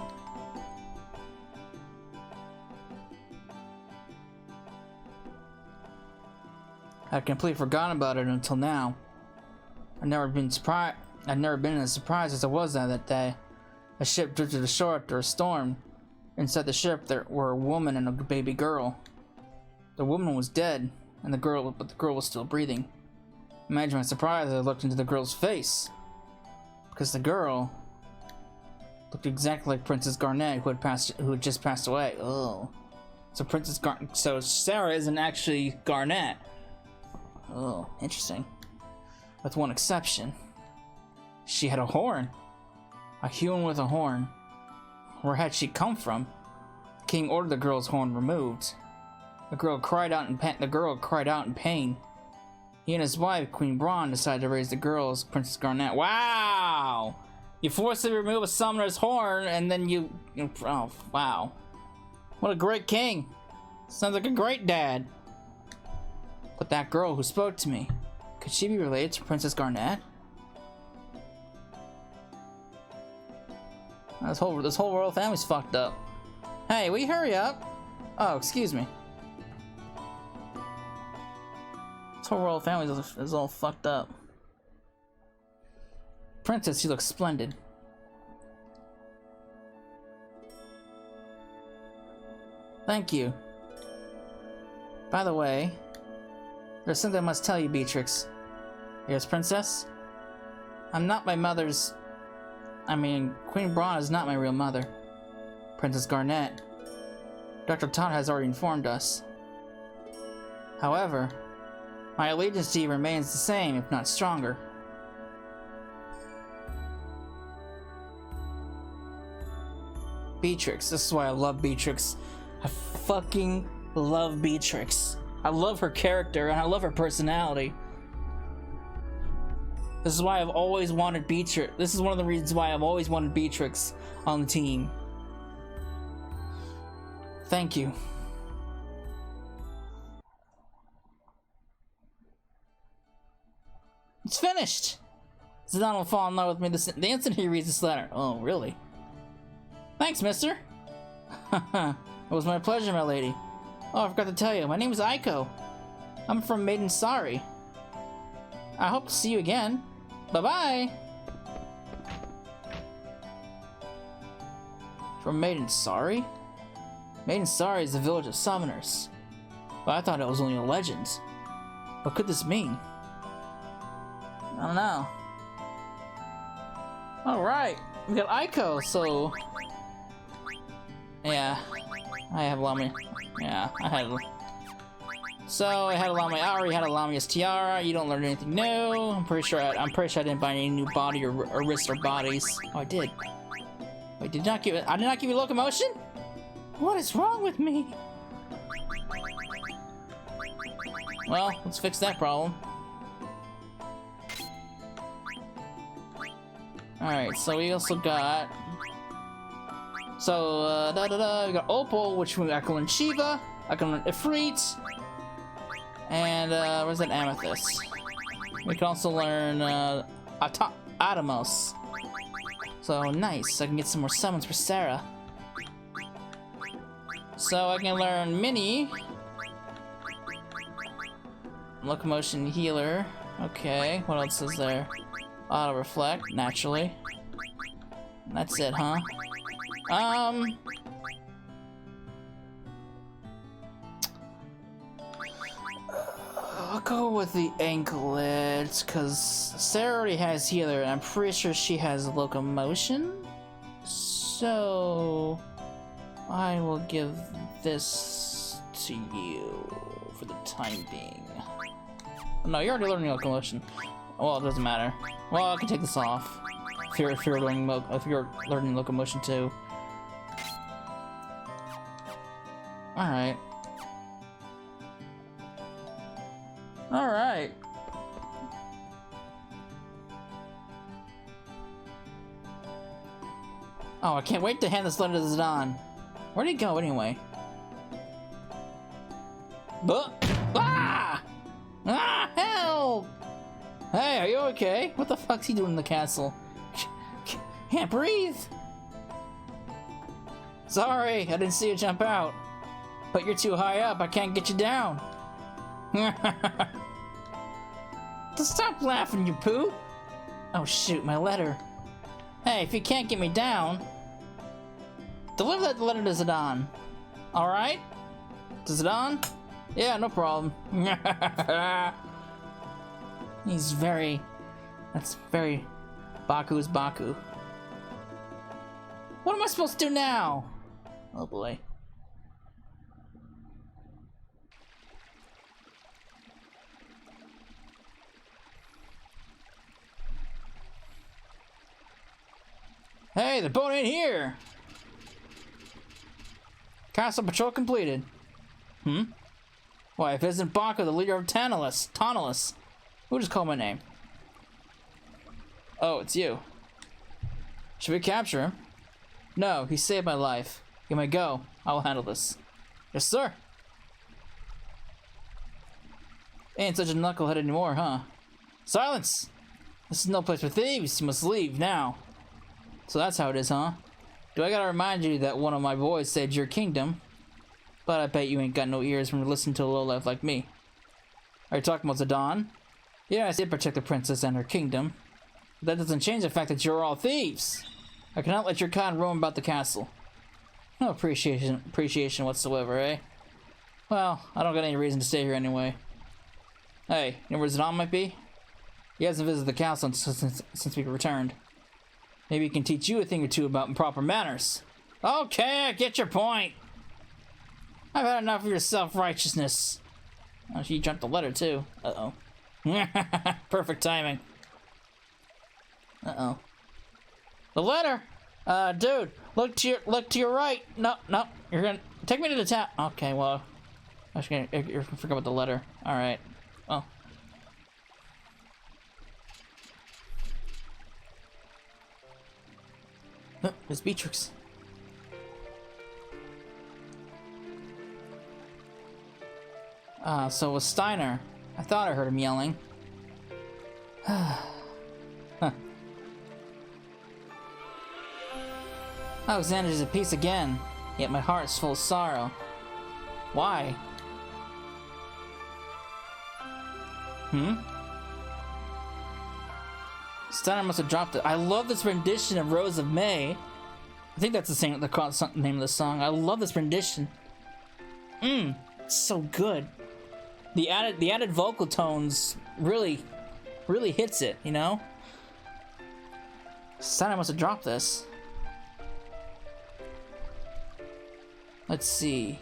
I'd completely forgotten about it until now. I'd never been as surprised as I was that day. A ship drifted ashore after a storm. Inside the ship there were a woman and a baby girl. The woman was dead, but the girl was still breathing. Imagine my surprise as I looked into the girl's face. because the girl looked exactly like Princess Garnet, who had just passed away. Oh, so Sarah isn't actually Garnet. Oh, interesting. With one exception. She had a horn. A human with a horn. Where had she come from? The king ordered the girl's horn removed. The girl cried out in pain. He and his wife, Queen Braun, decided to raise the girl as Princess Garnet. Wow! You forcibly remove a summoner's horn, and then oh, wow. What a great king. Sounds like a great dad. But that girl who spoke to me, could she be related to Princess Garnet? This whole royal family's fucked up. Hey, will you hurry up? Oh, excuse me. This whole royal family is all fucked up. Princess, you look splendid. Thank you. By the way, there's something I must tell you, Beatrix. Yes, Princess? I'm not my mother's... Queen Braun is not my real mother. Princess Garnet. Dr. Todd has already informed us. However, my allegiance to you remains the same, if not stronger. Beatrix. This is why I love Beatrix. I fucking love Beatrix. I love her character and I love her personality. This is why I've always wanted Beatrix. This is one of the reasons why I've always wanted Beatrix on the team. Thank you. It's finished! Zidane will fall in love with me the instant he reads this letter. Oh, really? Thanks, mister! It was my pleasure, my lady. Oh, I forgot to tell you, my name is Aiko. I'm from Maiden Sari. I hope to see you again. Bye-bye! From Maiden Sari? Maiden Sari is the village of summoners. But I thought it was only a legend. What could this mean? I don't know. Alright, we got Aiko, so... Yeah, I have Lami. Yeah, I had... So, I had I already had a Lamia's tiara. You don't learn anything new. I'm pretty sure I didn't buy any new body or wrist or bodies. Oh, I did. Wait, I did not give you locomotion? What is wrong with me? Well, let's fix that problem. Alright, so we also got... So, we got Opal, which I can learn Shiva, I can learn Ifrit, and, where's that Amethyst? We can also learn, Atomos. So, nice, I can get some more summons for Sarah. So, I can learn Mini, Locomotion Healer, okay, what else is there? Auto Reflect, naturally. That's it, huh? I'll go with the anklet, cause Sarah already has healer, and I'm pretty sure she has locomotion. So I will give this to you for the time being. No, you're already learning locomotion. Well, it doesn't matter. Well, I can take this off if you're learning locomotion too. All right. All right. Oh, I can't wait to hand this letter to Zidane. Where'd he go anyway? Ah! Ah! Help! Hey, are you okay? What the fuck's he doing in the castle? Can't breathe! Sorry, I didn't see you jump out. But you're too high up, I can't get you down. Just stop laughing, you poo! Oh shoot, my letter. Hey, if you can't get me down, deliver that letter to Zidane. Alright? To Zidane? Yeah, no problem. That's very Baku's Baku. What am I supposed to do now? Oh boy. Hey, the boat ain't here! Castle patrol completed. Why, if it isn't Baku, the leader of Tantalus. Who just called my name? Oh, it's you. Should we capture him? No, he saved my life. You may go. I will handle this. Yes, sir. Ain't such a knucklehead anymore, huh? Silence! This is no place for thieves. You must leave now. So that's how it is, huh? Do I gotta remind you that one of my boys saved your kingdom? But I bet you ain't got no ears from listening to a lowlife like me. Are you talking about Zidane? Yeah, I did protect the princess and her kingdom. But that doesn't change the fact that you're all thieves. I cannot let your kind roam about the castle. No appreciation whatsoever, eh? Well, I don't got any reason to stay here anyway. Hey, you know where Zidane might be? He hasn't visited the castle since we returned. Maybe he can teach you a thing or two about proper manners. Okay, I get your point. I've had enough of your self-righteousness. Oh, she jumped the letter too. Uh-oh. Perfect timing. Uh-oh. The letter? Dude, look to your right. No, you're gonna take me to the town. Okay, well, I was gonna forget about the letter. All right. Well. It's Beatrix. So it was Steiner. I thought I heard him yelling. Huh. Alexander's at peace again, yet my heart is full of sorrow. Why? Steiner must have dropped it. I love this rendition of Rose of May. I think that's the name of the song. I love this rendition. It's so good. The added vocal tones really hits it, you know? Steiner must have dropped this. Let's see.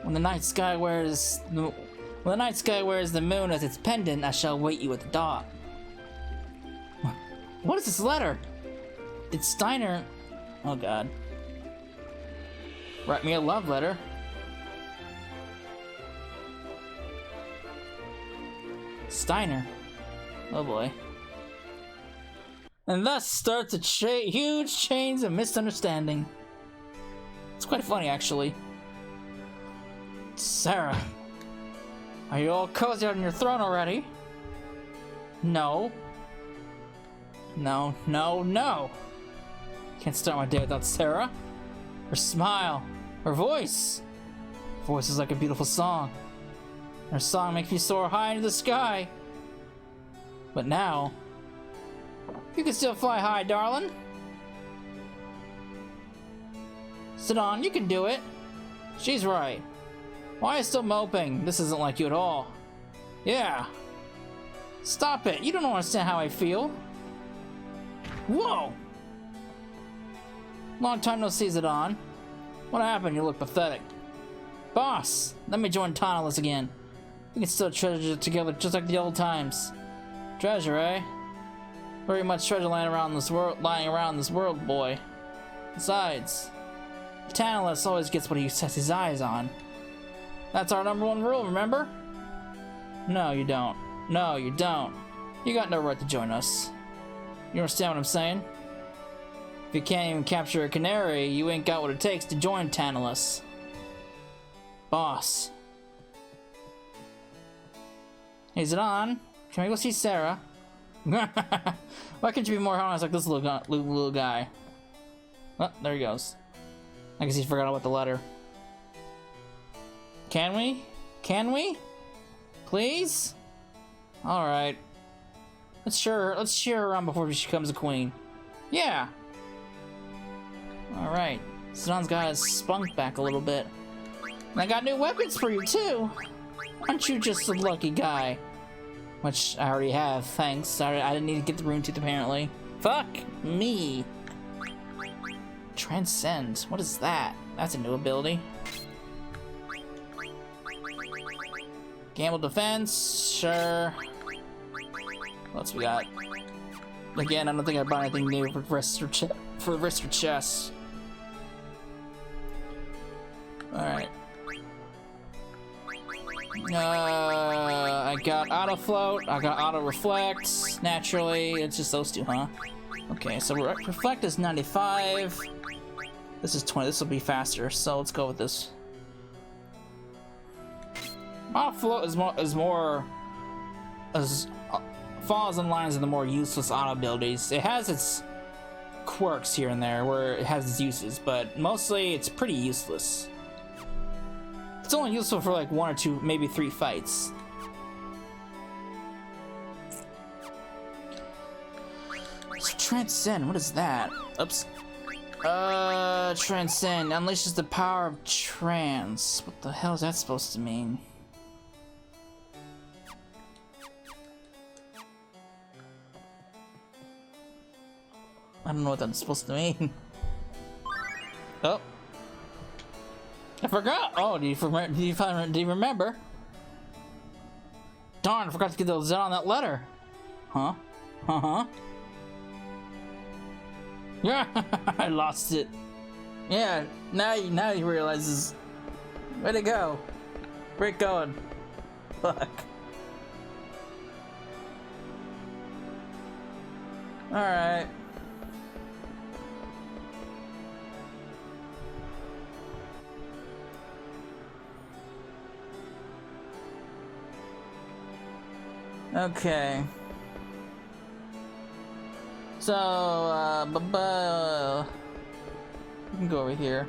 When the night sky wears the moon as its pendant, I shall wait you at the dock. What is this letter? Did Steiner... Oh god. Write me a love letter. Steiner. Oh boy. And thus starts a huge chains of misunderstanding. It's quite funny, actually. Sarah. Are you all cozy on your throne already? No. No. Can't start my day without Sarah. Her smile. Her voice. Her voice is like a beautiful song. Her song makes me soar high into the sky. But now... You can still fly high, darling. Zidane, you can do it. She's right. Why are you still moping? This isn't like you at all. Yeah. Stop it. You don't understand how I feel. Whoa. Long time no see, Zidane. What happened? You look pathetic. Boss, let me join Tantalus again. We can still treasure together just like the old times. Treasure, eh? Very much treasure lying around this world, boy. Besides, Tantalus always gets what he sets his eyes on. That's our #1 rule, remember? No, you don't. No, you don't. You got no right to join us. You understand what I'm saying? If you can't even capture a canary, you ain't got what it takes to join Tantalus. Boss. Hey, Zidane, can we go see Sarah? Why can't you be more honest like this little guy? Oh, there he goes. I guess he forgot about the letter. Can we? Can we? Please? Alright. Let's cheer her on before she becomes a queen. Yeah! Alright. Zidane's got his spunk back a little bit. And I got new weapons for you, too! Aren't you just a lucky guy? which I already have. Thanks. Sorry, I didn't need to get the rune tooth apparently. Fuck me. Transcend. What is that? That's a new ability. Gamble defense. Sure. What else we got? Again, I don't think I bought anything new for wrist or chest. Alright. I got auto float, I got auto reflect. Naturally, it's just those two, huh? Okay, so reflect is 95. This is 20. This will be faster, so let's go with this. Auto float falls in lines of the more useless auto abilities. It has its quirks here and there where it has its uses, but mostly it's pretty useless. It's only useful for like 1 or 2, maybe 3 fights. So Transcend, what is that? Oops. Transcend unleashes the power of trance. What the hell is that supposed to mean? I don't know what that's supposed to mean. Oh. I forgot! Oh, do you remember? Darn, I forgot to get those out on that letter. Huh? Uh-huh. Yeah, I lost it. Yeah, now he realizes. Way to go. Great going. Fuck. Alright. Okay. So, we can go over here.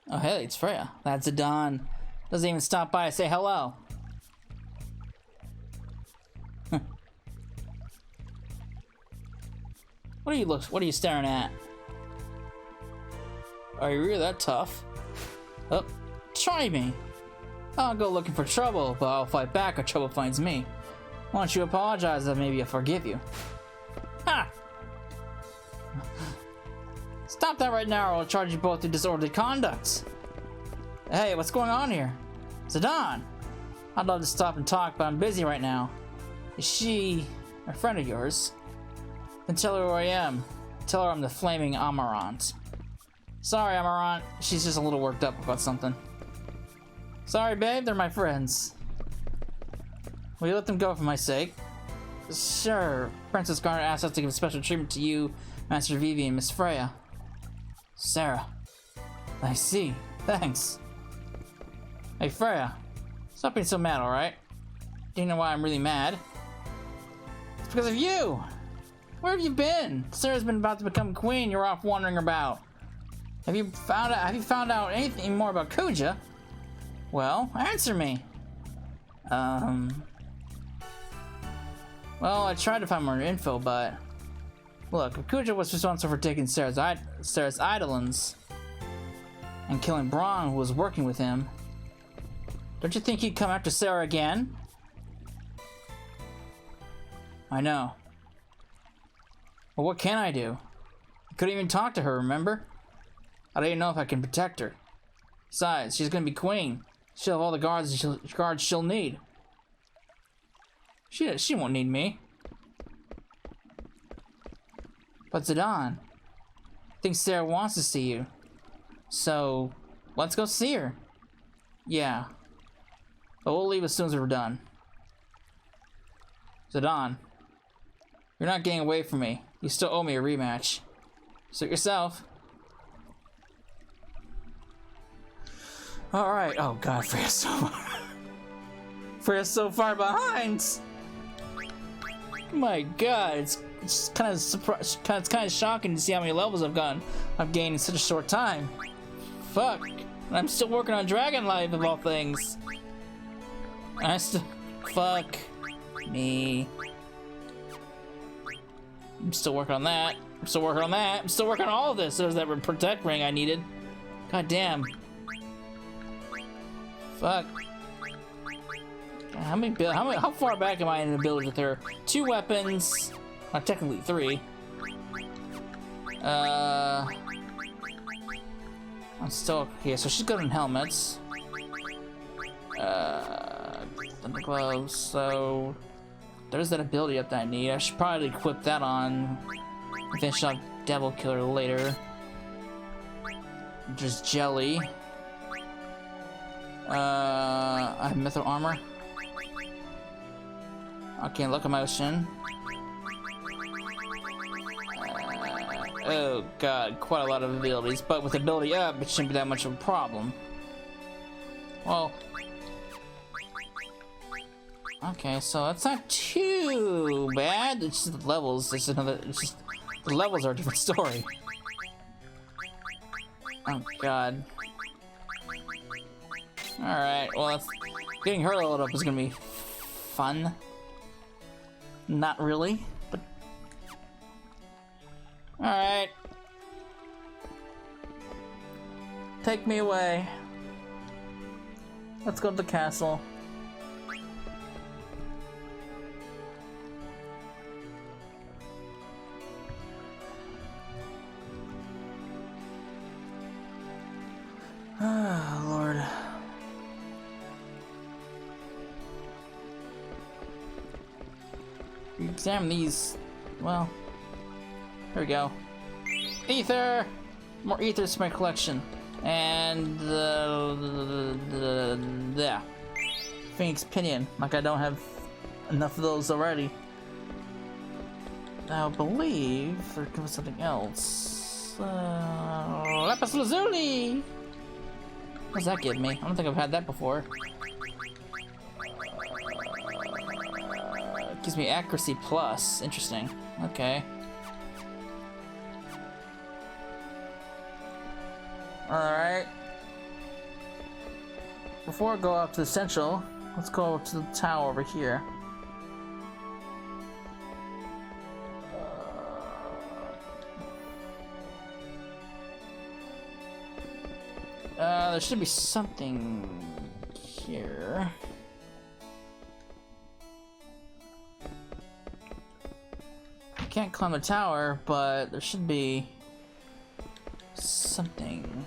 Oh, hey, it's Freya. That's a Dawn. Doesn't even stop by to say hello. What are you staring at? Are you really that tough? Oh, try me. I'll go looking for trouble, but I'll fight back or trouble finds me. Why don't you apologize and maybe I'll forgive you? Ha! Stop that right now or I'll charge you both with disorderly conduct. Hey, what's going on here? Zidane! I'd love to stop and talk, but I'm busy right now. Is she a friend of yours? Then tell her who I am. Tell her I'm the flaming Amarant. Sorry, Amarant. She's just a little worked up about something. Sorry, babe. They're my friends. Will you let them go for my sake? Sure. Princess Garnet asked us to give special treatment to you, Master Vivi, and Miss Freya. Sarah. I see. Thanks. Hey, Freya. Stop being so mad, alright? Do you know why I'm really mad? It's because of you! Where have you been? Sarah's been about to become queen. You're off wandering about. Have you found out anything more about Kuja? Well, answer me. Well, I tried to find more info, but look, if Kuja was responsible for taking Sarah's eidolons and killing Braun, who was working with him, don't you think he'd come after Sarah again? I know. Well, what can I do? I couldn't even talk to her, remember? I don't even know if I can protect her. Besides, she's gonna be queen. She'll have all the guards she'll need. She won't need me. But Zidane, I think Sarah wants to see you. So, let's go see her. Yeah. But we'll leave as soon as we're done. Zidane, you're not getting away from me. You still owe me a rematch. Suit yourself. Alright. Oh god, Freya's so far behind! My god, it's kind of shocking to see how many levels I've gained in such a short time. Fuck. And I'm still working on Dragon Life of all things. Fuck me. I'm still working on that. I'm still working on that. I'm still working on all of this. There's that protect ring I needed. God damn. Fuck. How far back am I in ability with her? 2 weapons. Well, technically 3. I'm still... Yeah, so she's good in helmets. Thunder gloves, so... There's that ability up that I need. I should probably equip that on... and finish off Devil Killer later. Just jelly. I have mithril armor. Okay, locomotion. Oh god, quite a lot of abilities, but with ability up, it shouldn't be that much of a problem. Well, okay, so that's not too bad. It's just the levels. It's just the levels are a different story. Oh god. All right, well, getting her leveled up is gonna be fun. Not really, but all right. Take me away. Let's go to the castle. Ah, Lord. Examine these. Well, here we go. Ether! More ethers for my collection. And yeah. Phoenix Pinion. Like I don't have enough of those already. I believe there could be something else. Lapis Lazuli! What does that give me? I don't think I've had that before. It gives me accuracy plus. Interesting. Okay. Alright. Before I go up to the central, let's go up to the tower over here. There should be something here. I can't climb the tower, but there should be something.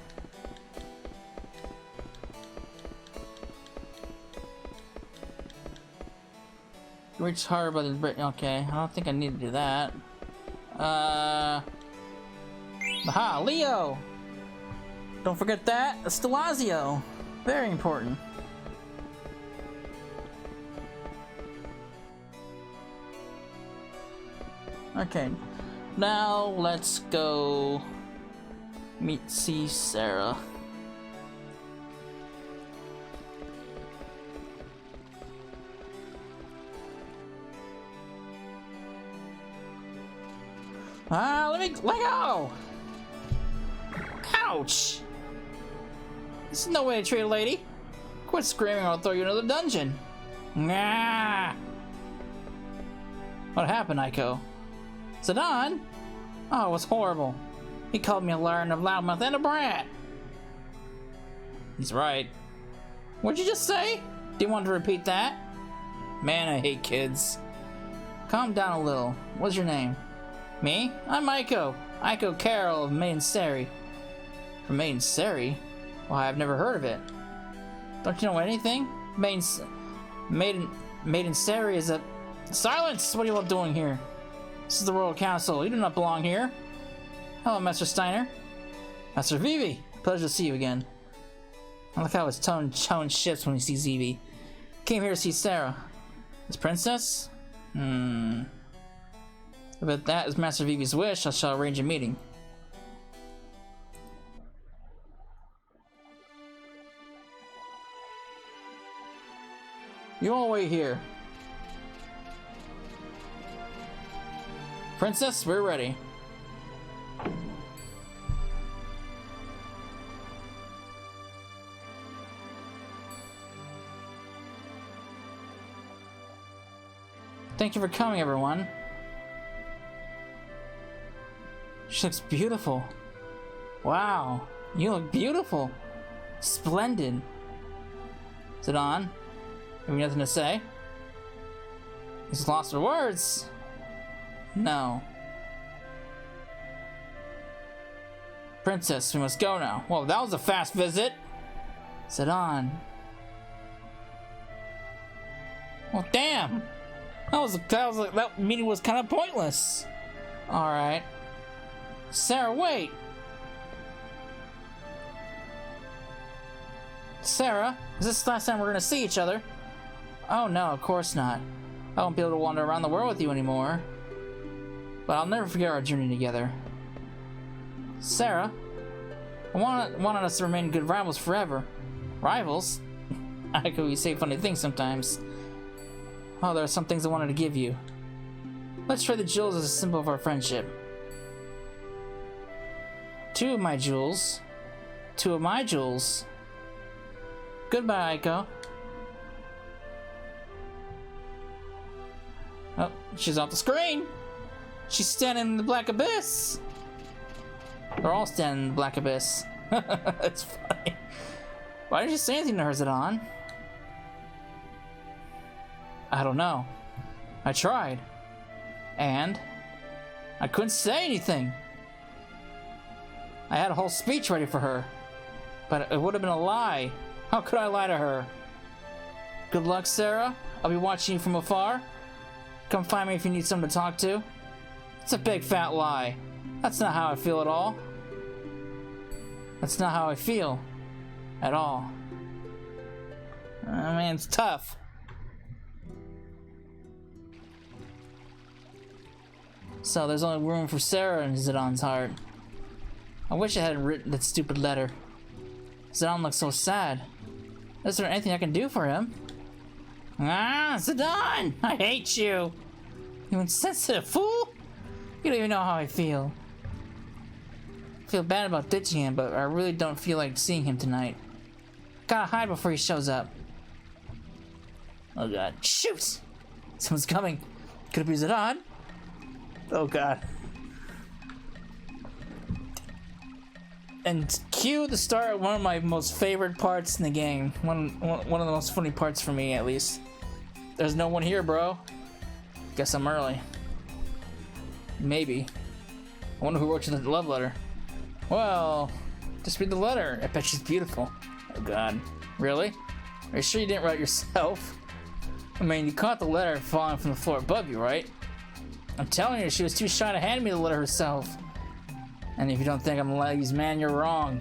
Reach harder by the bridge. Okay, I don't think I need to do that. Aha, Leo! Don't forget that. Stelazio. Very important. Okay. Now let's go see Sarah. Let go! Ouch! This is no way to treat a lady. Quit screaming or I'll throw you into the dungeon. Nah. What happened, Aiko? Zidane? Oh, it was horrible. He called me a liar and a loudmouth and a brat. He's right. What'd you just say? Do you want to repeat that? Man, I hate kids. Calm down a little. What's your name? Me? I'm Aiko. Aiko Carol of Maiden Seri. From Maiden Seri? Well, I've never heard of it. Don't you know anything? Maiden Seri is a... Silence! What are you all doing here? This is the Royal Council. You do not belong here. Hello, Master Steiner. Master Vivi. Pleasure to see you again. I like how his tone shifts when he sees Vivi. Came here to see Sarah. This princess? If that is Master Vivi's wish, I shall arrange a meeting. You all wait here. Princess, we're ready. Thank you for coming, everyone. She looks beautiful. Wow, you look beautiful. Splendid. Is it on? Have you nothing to say? He's lost for words. No. Princess, we must go now. Well, that was a fast visit. Is it on? Well, damn. That meeting was kind of pointless. All right. Sarah, wait. Sarah, is this the last time we're gonna see each other? Oh no, of course not. I won't be able to wander around the world with you anymore. But I'll never forget our journey together. Sarah, I wanted us to remain good rivals forever. Rivals? I like how you say funny things sometimes. Oh, there are some things I wanted to give you. Let's trade the jewels as a symbol of our friendship. 2 of my jewels. 2 of my jewels. Goodbye, Aiko. Oh, she's off the screen. She's standing in the black abyss. They're all standing in the black abyss. That's funny. Why didn't you say anything to her, Zidane? I don't know. I tried. And I couldn't say anything. I had a whole speech ready for her. But it would have been a lie. How could I lie to her? Good luck, Sarah. I'll be watching you from afar. Come find me if you need someone to talk to. It's a big fat lie. That's not how I feel at all. That's not how I feel. At all. I mean, it's tough. So there's only room for Sarah in Zidane's heart. I wish I hadn't written that stupid letter. Zidane looks so sad. Is there anything I can do for him? Ah, Zidane! I hate you! You insensitive fool! You don't even know how I feel. I feel bad about ditching him, but I really don't feel like seeing him tonight. Gotta hide before he shows up. Oh god. Shoot! Someone's coming. Could it be Zidane? Oh god. And cue the start of one of my most favorite parts in the game. One of the most funny parts for me, at least. There's no one here, bro. Guess I'm early. Maybe. I wonder who wrote you the love letter. Well, just read the letter. I bet she's beautiful. Oh god. Really? Are you sure you didn't write it yourself? I mean, you caught the letter falling from the floor above you, right? I'm telling you, she was too shy to hand me the letter herself. And if you don't think I'm a ladies' man, you're wrong.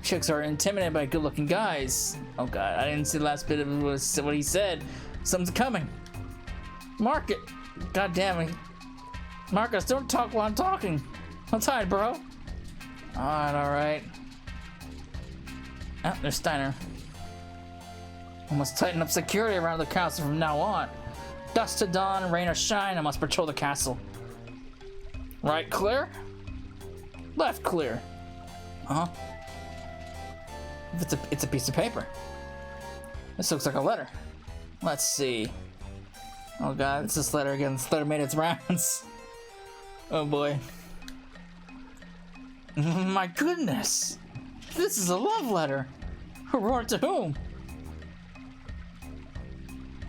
Chicks are intimidated by good-looking guys. Oh god, I didn't see the last bit of what he said. Something's coming. Mark it. God damn it. Marcus, don't talk while I'm talking. I'm tired, bro. Alright. Oh, there's Steiner. I must tighten up security around the castle from now on. Dusk to dawn, rain or shine, I must patrol the castle. Right clear? Left clear. Uh-huh. It's a piece of paper. This looks like a letter. Let's see. Oh god, it's this letter again. This letter made its rounds. Oh boy. My goodness! This is a love letter! Who wrote it to whom?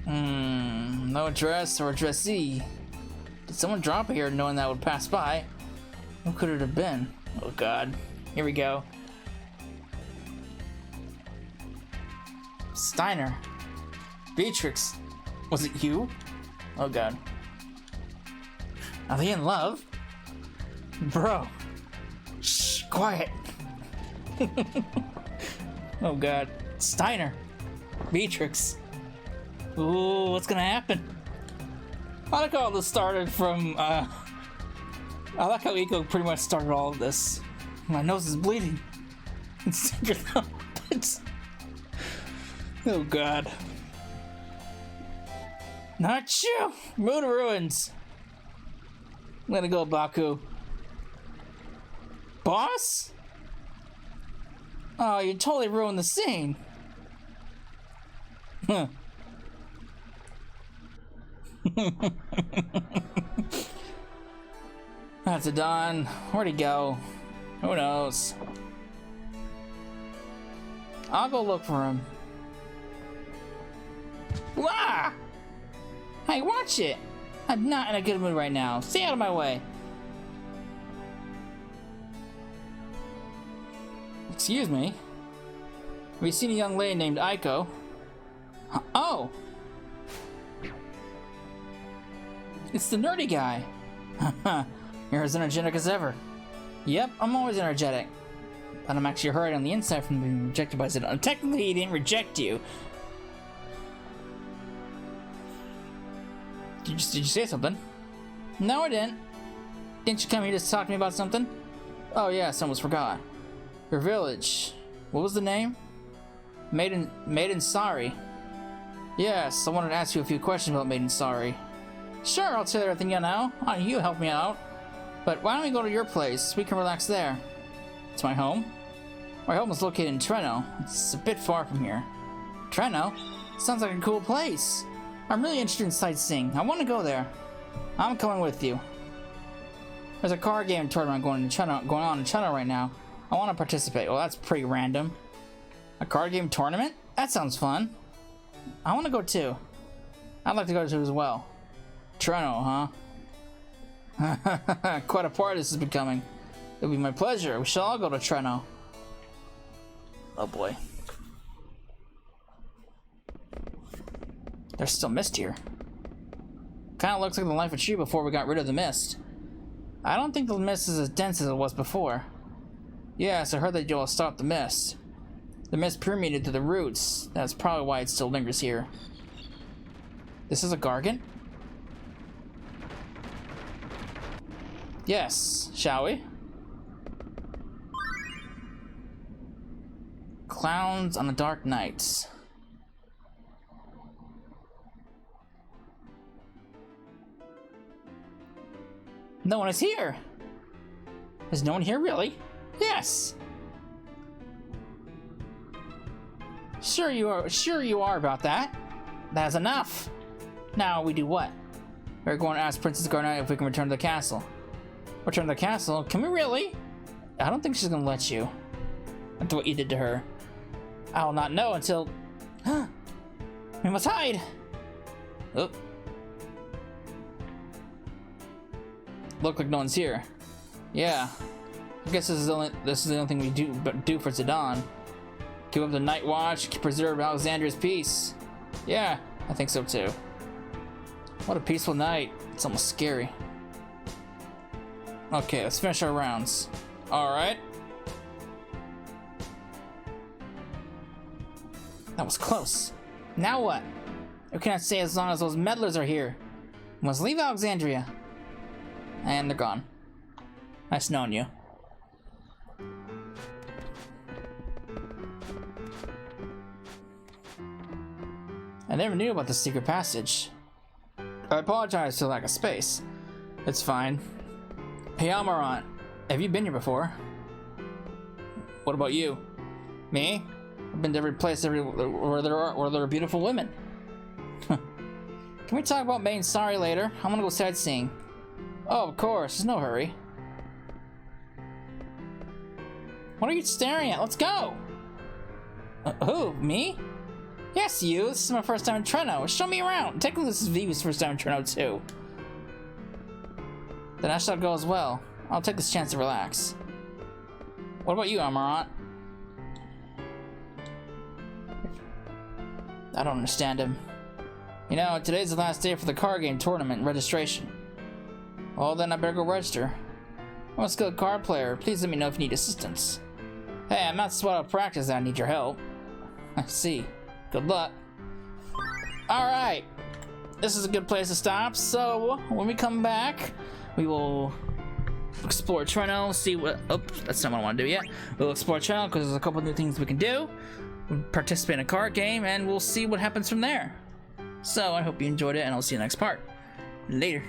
No address or addressee. Did someone drop it here knowing that would pass by? Who could it have been? Oh god. Here we go. Steiner. Beatrix. Was it you? Oh god. Are they in love? Bro. Shh, quiet. Oh god. Steiner. Beatrix. Ooh, what's gonna happen? I like how all this started from, I like how Eiko pretty much started all of this. My nose is bleeding. Oh god. Not you! Mood ruins! I'm gonna go, Baku. Boss? Oh, you totally ruined the scene. Huh. That's it, Don. Where'd he go? Who knows? I'll go look for him. Wah! Hey, watch it! I'm not in a good mood right now. Stay out of my way. Excuse me? Have you seen a young lady named Aiko? Oh! It's the nerdy guy. You're as energetic as ever. Yep, I'm always energetic. But I'm actually hurt on the inside from being rejected by Zidane. Technically, he didn't reject you. Did you say something? No, I didn't. Didn't you come here to talk to me about something? Oh yes, I almost forgot. Your village. What was the name? Maiden Sari. Yes, I wanted to ask you a few questions about Maiden Sari. Sure, I'll tell you everything you know. You help me out. But why don't we go to your place? We can relax there. It's my home. My home is located in Treno. It's a bit far from here. Treno? Sounds like a cool place. I'm really interested in sightseeing. I want to go there. I'm coming with you. There's a card game tournament going on in Treno right now. I want to participate. Well, that's pretty random. A card game tournament? That sounds fun. I want to go too. I'd like to go too as well. Treno, huh? Quite a party this is becoming. It'll be my pleasure. We shall all go to Treno. Oh boy. There's still mist here. Kinda looks like the life of tree before we got rid of the mist. I don't think the mist is as dense as it was before. Yes, I heard that you'll stop the mist. The mist permeated to the roots. That's probably why it still lingers here. This is a gargant? Yes, shall we? Clowns on a dark night. No one is here. Is no one here, really? Yes. Sure you are about that. That's enough. Now we do what? We're going to ask Princess Garnet if we can return to the castle. Return to the castle? Can we really? I don't think she's gonna let you. After what you did to her. I will not know until... We must hide! Oh. Look like no one's here. Yeah. I guess this is the only thing we do for Zidane. Keep up the night watch, preserve Alexandria's peace. Yeah, I think so too. What a peaceful night. It's almost scary. Okay, let's finish our rounds. Alright. That was close. Now what? We cannot stay as long as those meddlers are here. We must leave Alexandria. And they're gone. Nice knowing you. I never knew about the secret passage. I apologize for the lack of space. It's fine. Hey Amarant, have you been here before? What about you? Me? I've been to every place where there are beautiful women. Can we talk about Maiden Sari later? I want to go sightseeing. Oh, of course. There's no hurry. What are you staring at? Let's go! Who? Me? Yes, you. This is my first time in Treno. Show me around. Technically, this is Vivi's first time in Treno, too. Then I shall go as well. I'll take this chance to relax. What about you, Amarant? I don't understand him. You know, today's the last day for the card game tournament registration. Well, then I better go register. I'm a skilled card player. Please let me know if you need assistance. Hey, I'm not so out of practice that I need your help. I see. Good luck. Alright. This is a good place to stop, so when we come back, we will explore Treno, see what... Oh, that's not what I want to do yet. We'll explore Treno because there's a couple new things we can do. We'll participate in a card game, and we'll see what happens from there. So, I hope you enjoyed it, and I'll see you next part. Later.